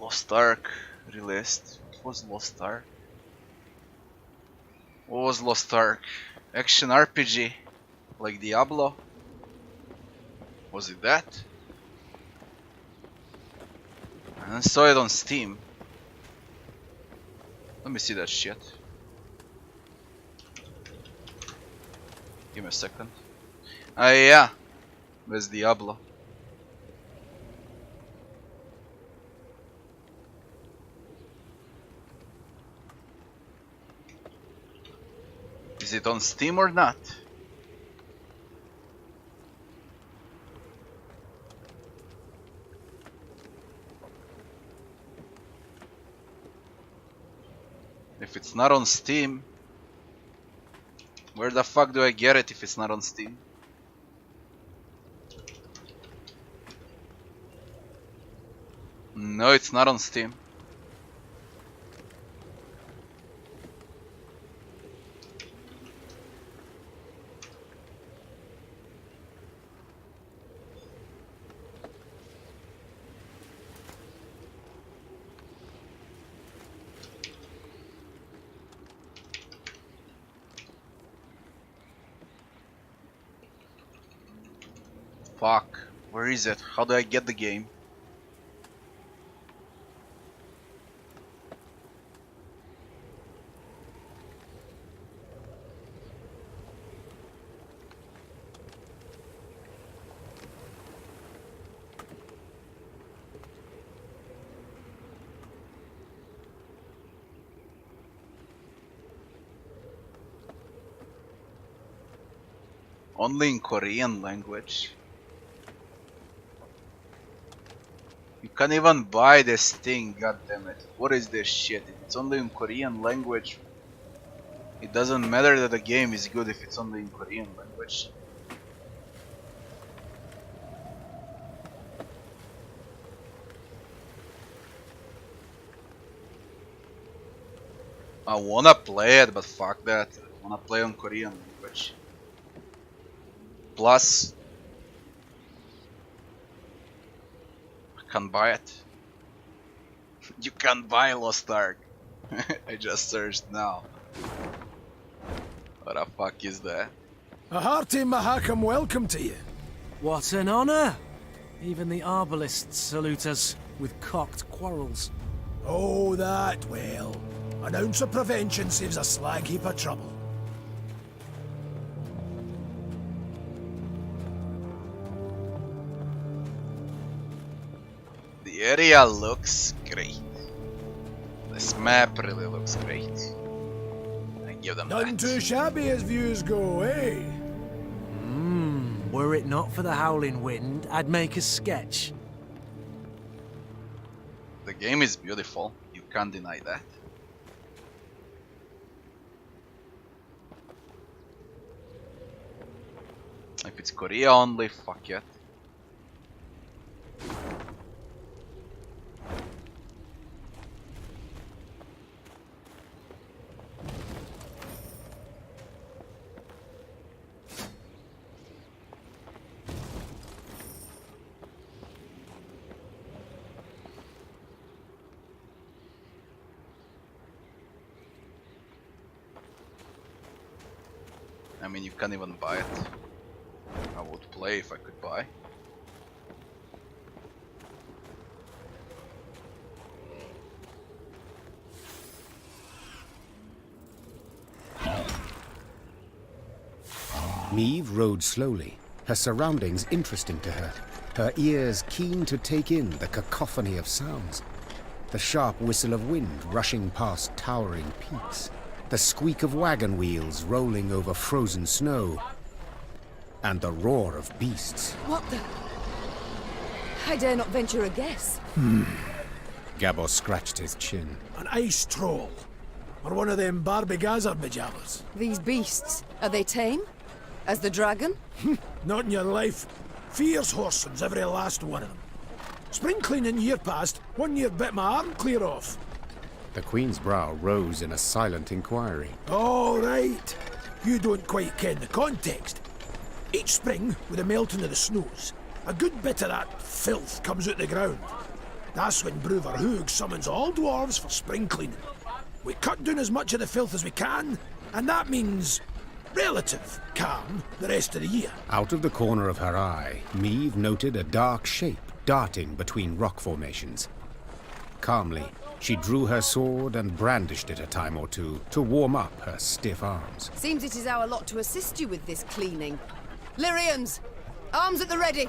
B: Lost Ark released. What was Lost Ark? What was Lost Ark? Action RPG, like Diablo? Was it that? I saw it on Steam. Let me see that shit. Give me a second. Ah yeah, where's Diablo? Is it on Steam or not? If it's not on Steam, where the fuck do I get it if it's not on Steam? No, it's not on Steam. Fuck, where is it? How do I get the game? Only in Korean language. You can't even buy this thing, goddammit. What is this shit? If it's only in Korean language, it doesn't matter that the game is good if it's only in Korean language. I wanna play it, but fuck that. I wanna play on Korean language. Plus, I can't buy it. You can't buy Lost Ark. I just searched now. What the fuck is that?
D: A hearty Mahakam welcome to you.
M: What an honor! Even the arbalists salute us with cocked quarrels.
D: Oh, that, well. An ounce of prevention saves a slag heap of trouble.
B: The area looks great. This map really looks great. I give them
D: None
B: that.
D: too shabby as views go, eh?
M: Were it not for the howling wind, I'd make a sketch.
B: The game is beautiful. You can't deny that. If it's Korea only, fuck it. I mean, you can't even buy it. I would play if I could buy.
A: Meve rode slowly, her surroundings interesting to her, her ears keen to take in the cacophony of sounds. The sharp whistle of wind rushing past towering peaks, the squeak of wagon wheels rolling over frozen snow, and the roar of beasts.
C: What the? I dare not venture a guess.
A: Gabor scratched his chin.
D: An ice troll. Or one of them Barbigazar pajamas.
C: These beasts, are they tame? As the dragon?
D: Not in your life. Fierce horsens, every last one of them. Spring cleaning year past, 1 year bit my arm clear off.
A: The Queen's brow rose in a silent inquiry.
D: All right. You don't quite ken the context. Each spring, with the melting of the snows, a good bit of that filth comes out the ground. That's when Bruver Hoog summons all dwarves for spring cleaning. We cut down as much of the filth as we can, and that means relative calm the rest of the year.
A: Out of the corner of her eye, Meve noted a dark shape darting between rock formations. Calmly, she drew her sword and brandished it a time or two to warm up her stiff arms.
C: Seems it is our lot to assist you with this cleaning. Lyrians, arms at the ready.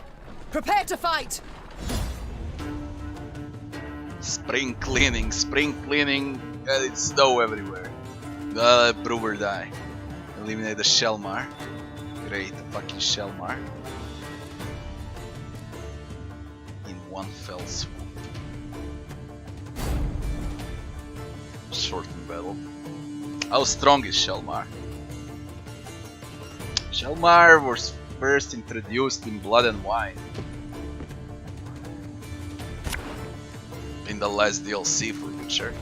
C: Prepare to fight.
B: Spring cleaning, it's snow everywhere. Gotta let Brewer die. Eliminate the Shelmar. Great, the fucking Shelmar. In one fell swoop. Shortened battle. How strong is Shelmar? Shelmar was first introduced in Blood and Wine. In the last DLC for Witcher.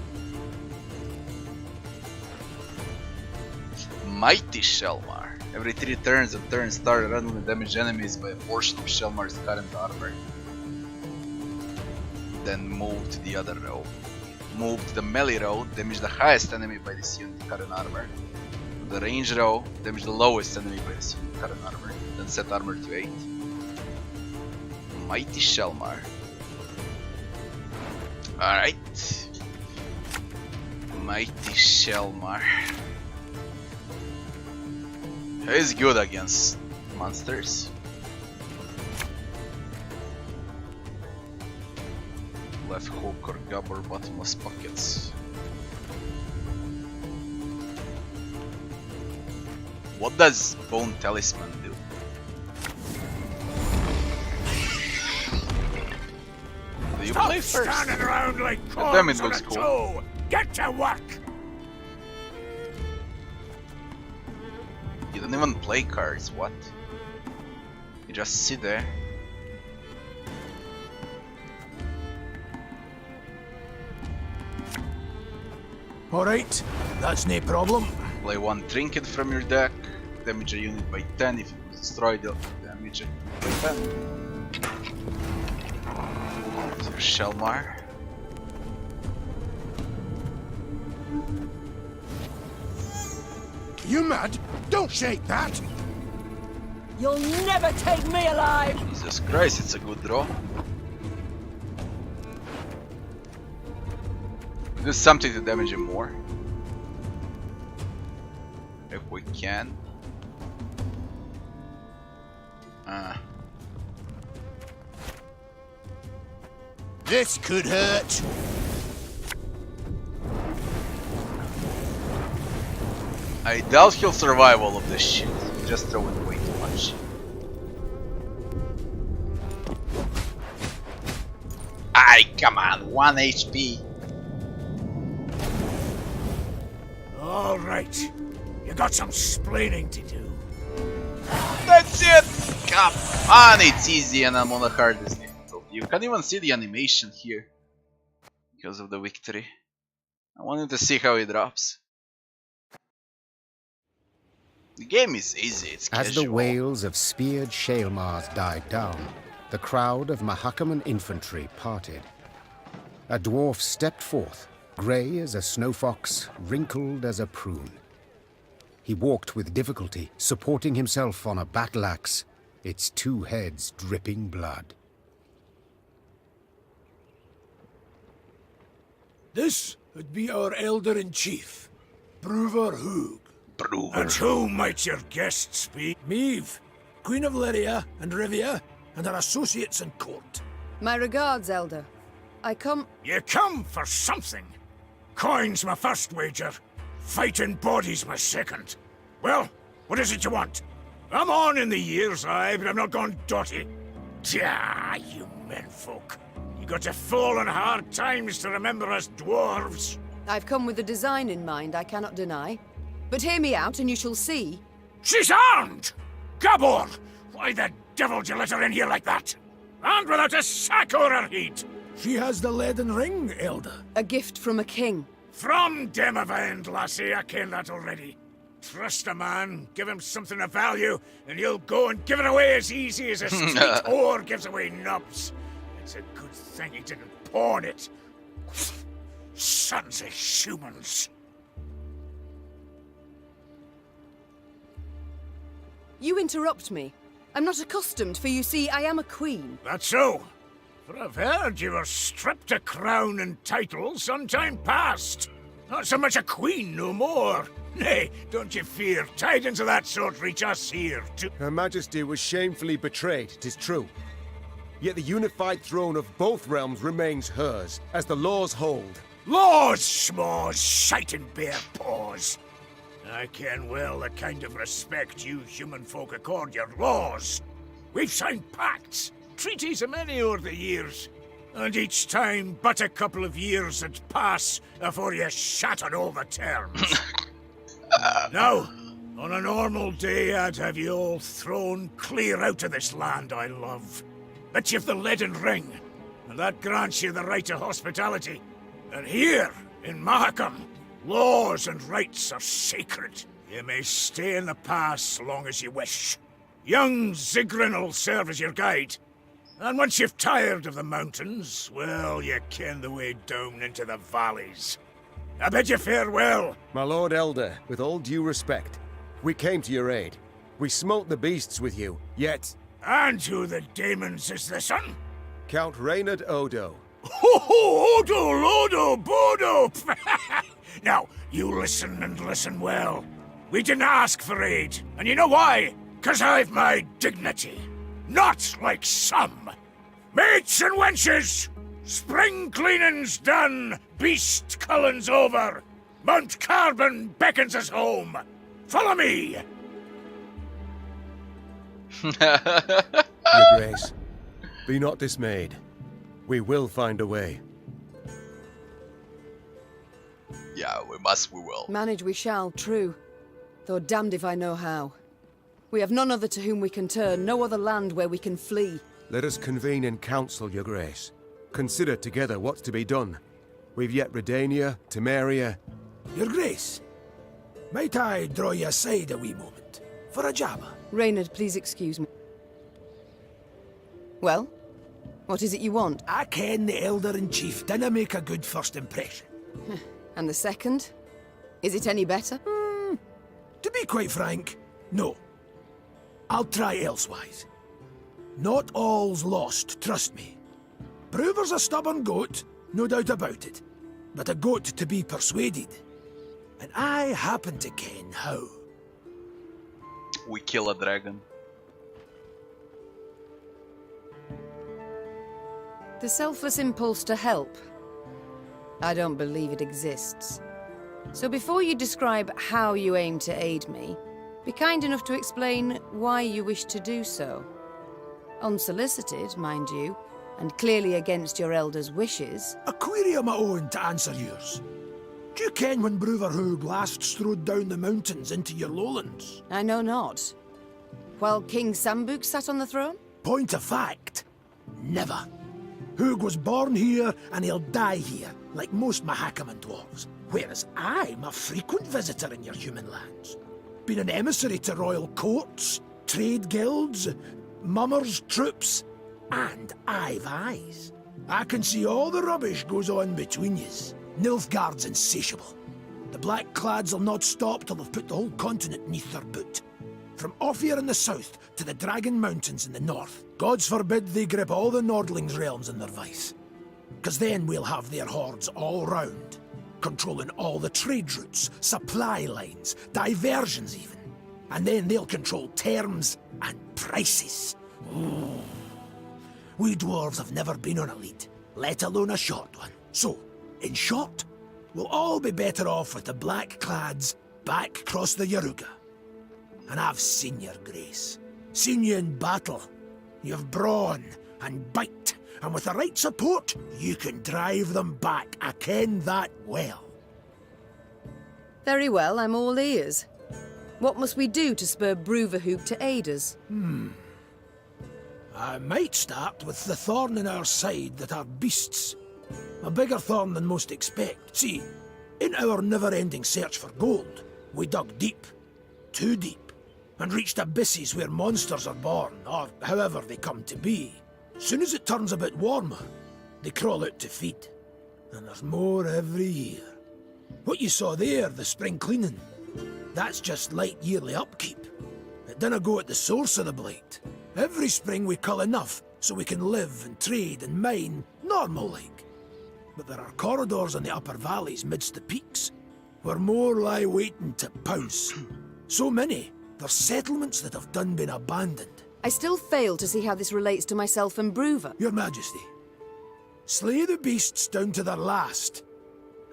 B: Mighty Shelmar. Every 3 turns, a turn start randomly damage enemies by a portion of Shelmar's current armor. Then move to the other row. Move to the melee row, damage the highest enemy by this unit current armor. The range row, damage the lowest enemy by this unit current armor. Then set armor to 8. Mighty Shelmar. Alright. Mighty Shelmar. He's good against monsters. Left hook or gobber bottomless pockets. What does Bone Talisman do? Do you play first?
K: Standing around like
B: Damn, it
K: corns
B: looks
K: on a
B: cool.
K: toe. Get to work.
B: You don't even play cards, what? You just sit there.
D: Alright, that's no problem.
B: Play one trinket from your deck. Damage a unit by 10. If it was destroyed, damage it by 10. So Shelmar.
K: You mad? Don't shake that!
I: You'll never take me alive!
B: Jesus Christ, it's a good draw. Do something to damage him more. If we can.
K: This could hurt.
B: I doubt he'll survive all of this shit. Just throwing way too much. Aye, come on, 1 HP.
K: All right. You got some splaining to do.
B: That's it! Come on, it's easy and I'm on the hardest difficulty. You can't even see the animation here. Because of the victory. I wanted to see how it drops. The game is easy, it's casual.
A: As the wails of speared Shaelmars died down, the crowd of Mahakaman infantry parted. A dwarf stepped forth, grey as a snowfox, wrinkled as a prune. He walked with difficulty, supporting himself on a battle axe, its two heads dripping blood.
D: This would be our elder-in-chief, Brewer Hoog.
K: And who might your guests be?
D: Meve, Queen of Lyria and Rivia, and her associates in court.
C: My regards, Elder. I come...
K: You come for something. Coin's my first wager. Fighting bodies my second. Well, what is it you want? I'm on in the years, aye, but I'm not gone dotty. Tja, you menfolk. You got to fall on hard times to remember us dwarves.
C: I've come with a design in mind, I cannot deny. But hear me out and you shall see.
K: She's armed! Gabor! Why the devil did you let her in here like that? And without a sack or her heat!
D: She has the leaden ring, Elder.
C: A gift from a king.
K: From Demavend, lassie, I ken that already. Trust a man, give him something of value, and he'll go and give it away as easy as a street whore gives away nubs. It's a good thing he didn't pawn it. Sons of humans.
C: You interrupt me. I'm not accustomed, for you see, I am a queen.
K: That's so. For I've heard you were stripped of crown and title some time past. Not so much a queen no more. Nay, don't you fear. Tidings of that sort reach us here, too.
F: Her Majesty was shamefully betrayed, 'tis true. Yet the unified throne of both realms remains hers, as the laws hold.
K: Laws, schmaws, shite and bare paws. I ken well the kind of respect you human folk accord your laws. We've signed pacts, treaties a many o'er the years, and each time but a couple of years had pass afore you shattered all the terms. Now, on a normal day, I'd have you all thrown clear out of this land I love. But you've the leaden ring, and that grants you the right of hospitality. And here, in Mahakam, laws and rights are sacred. You may stay in the pass long as you wish. Young Zigrin'll serve as your guide. And once you've tired of the mountains, well, you ken the way down into the valleys. I bid you farewell.
F: My Lord Elder, with all due respect, we came to your aid. We smote the beasts with you, yet...
K: And who the demons is this one?
F: Count Reynard Odo.
K: Ho-ho! Odo, Lodo, Bodo! Now, you listen and listen well. We didn't ask for aid, and you know why? 'Cause I've my dignity. Not like some. Mates and wenches! Spring cleaning's done, beast culling's over. Mount Carbon beckons us home. Follow me!
F: Your Grace, be not dismayed. We will find a way.
B: Yeah, we will.
C: Manage we shall, true. Though damned if I know how. We have none other to whom we can turn, no other land where we can flee.
F: Let us convene in council, Your Grace. Consider together what's to be done. We've yet Redania, Temeria,
D: Your Grace, might I draw you aside a wee moment? For a jabber?
C: Reynard, please excuse me. Well? What is it you want?
D: I ken the Elder-in-Chief didn't make a good first impression.
C: And the second? Is it any better?
D: To be quite frank, no. I'll try elsewise. Not all's lost, trust me. Brewer's a stubborn goat, no doubt about it. But a goat to be persuaded. And I happen to ken how.
B: We kill a dragon.
C: The selfless impulse to help. I don't believe it exists. So before you describe how you aim to aid me, be kind enough to explain why you wish to do so. Unsolicited, mind you, and clearly against your elder's wishes.
D: A query of my own to answer yours. Do you ken when Brewer Hoog last strode down the mountains into your lowlands?
C: I know not. While King Sambuc sat on the throne?
D: Point of fact, never. Hoog was born here and he'll die here, like most Mahakaman dwarves. Whereas I'm a frequent visitor in your human lands. Been an emissary to royal courts, trade guilds, mummers' troops, and I've eyes. I can see all the rubbish goes on between yous. Nilfgaard's insatiable. The Black-Clads will not stop till they've put the whole continent neath their boot. From Ophir in the south to the Dragon Mountains in the north. Gods forbid they grip all the Nordlings' realms in their vice. 'Cause then we'll have their hordes all round, controlling all the trade routes, supply lines, diversions even. And then they'll control terms and prices. Ooh. We dwarves have never been on a lead, let alone a short one. So, in short, we'll all be better off with the Black-Clads back across the Yaruga. And I've seen your Grace. Seen you in battle. You've brawn and bite, and with the right support, you can drive them back. I ken that well.
C: Very well, I'm all ears. What must we do to spur Bruverhoog to aid us?
D: I might start with the thorn in our side that are beasts. A bigger thorn than most expect. See, in our never-ending search for gold, we dug deep. Too deep. And reached abysses where monsters are born, or however they come to be. Soon as it turns a bit warmer, they crawl out to feed. And there's more every year. What you saw there, the spring cleaning, that's just light yearly upkeep. It dinna go at the source of the blight. Every spring we cull enough so we can live and trade and mine, normal-like. But there are corridors in the upper valleys midst the peaks, where more lie waiting to pounce. So many, there's settlements that have done been abandoned.
C: I still fail to see how this relates to myself and Bruver.
D: Your Majesty, slay the beasts down to their last,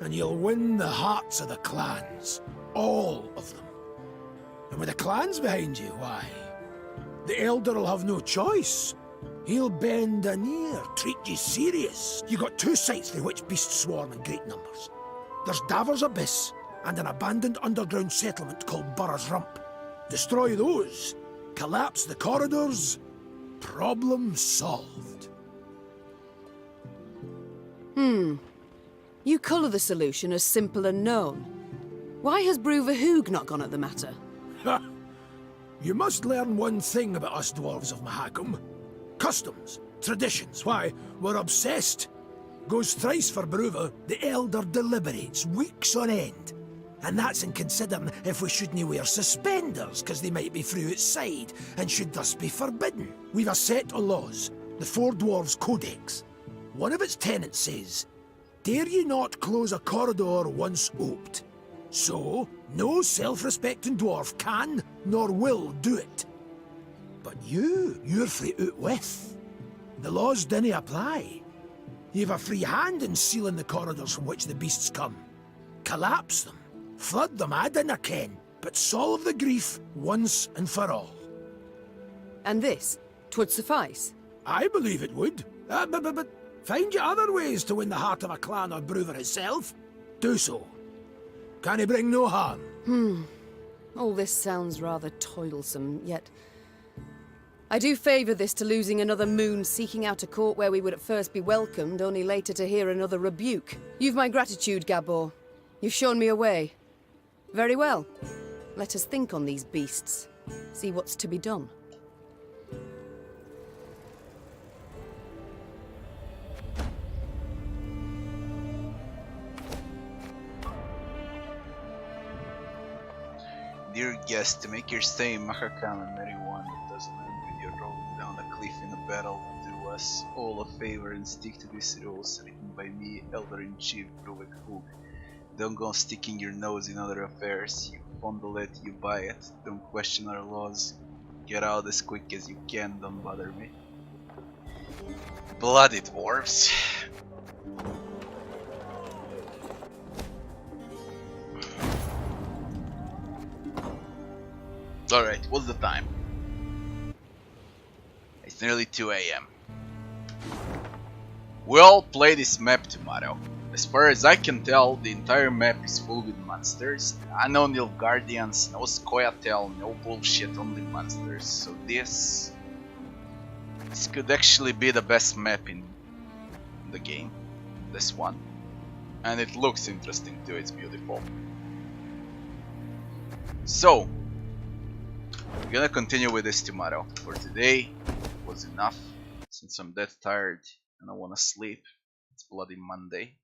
D: and you'll win the hearts of the clans. All of them. And with the clans behind you, why, the Elder will have no choice. He'll bend an ear, treat you serious. You got two sites through which beasts swarm in great numbers. There's Davor's Abyss, and an abandoned underground settlement called Burr's Rump. Destroy those, collapse the corridors, problem solved.
C: You colour the solution as simple and known. Why has Bruverhoog not gone at the matter?
D: Ha! You must learn one thing about us dwarves of Mahakam. Customs, traditions, why, we're obsessed. Goes thrice for Bruver, the Elder deliberates weeks on end. And that's in considering if we shouldn't wear suspenders, 'cause they might be through outside, and should thus be forbidden. We've a set of laws, the Four Dwarves Codex. One of its tenets says, dare ye not close a corridor once oped. So, no self-respecting dwarf can, nor will do it. But you're free out with. The laws dinna apply. You've a free hand in sealing the corridors from which the beasts come. Collapse them. Flood them, I dinna ken, but solve the grief once and for all.
C: And this, 'twould suffice.
D: I believe it would. But find you other ways to win the heart of a clan or Bruver himself. Do so. Can he bring no harm?
C: All this sounds rather toilsome, yet I do favour this to losing another moon seeking out a court where we would at first be welcomed, only later to hear another rebuke. You've my gratitude, Gabor. You've shown me a way. Very well. Let us think on these beasts. See what's to be done.
B: Dear guest, to make your stay in Mahakam and marry one that doesn't end with your rolling down a cliff in a battle, do us all a favor and stick to these rules written by me, Elder-in-Chief Bruvik Hook. Don't go sticking your nose in other affairs. You fondle it, you buy it. Don't question our laws. Get out as quick as you can, don't bother me. Bloody dwarves. Alright, what's the time? It's nearly 2 AM. We'll play this map tomorrow. As far as I can tell, the entire map is full with monsters. No Nilfgaardians, no Scoia'tael, no bullshit, only monsters. So this could actually be the best map in the game. This one. And it looks interesting too, it's beautiful. So, we're gonna continue with this tomorrow. For today, it was enough. Since I'm dead tired and I wanna sleep. It's bloody Monday.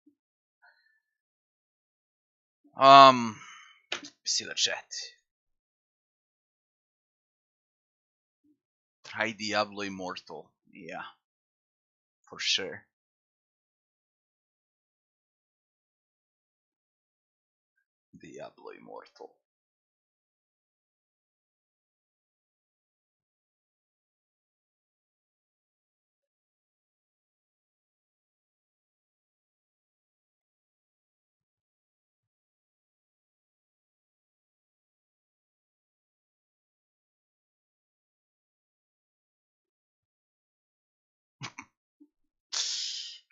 B: See the chat. Try Diablo Immortal. Yeah, for sure. Diablo Immortal.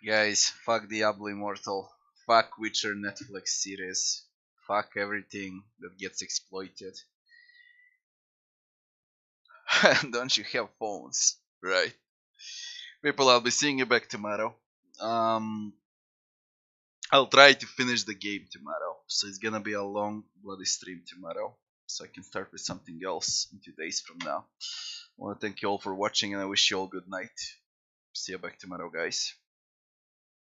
B: Guys, fuck Diablo Immortal. Fuck Witcher Netflix series. Fuck everything that gets exploited. Don't you have phones? Right. People, I'll be seeing you back tomorrow. I'll try to finish the game tomorrow. So it's gonna be a long bloody stream tomorrow. So I can start with something else in 2 days from now. I wanna thank you all for watching and I wish you all good night. See you back tomorrow, guys.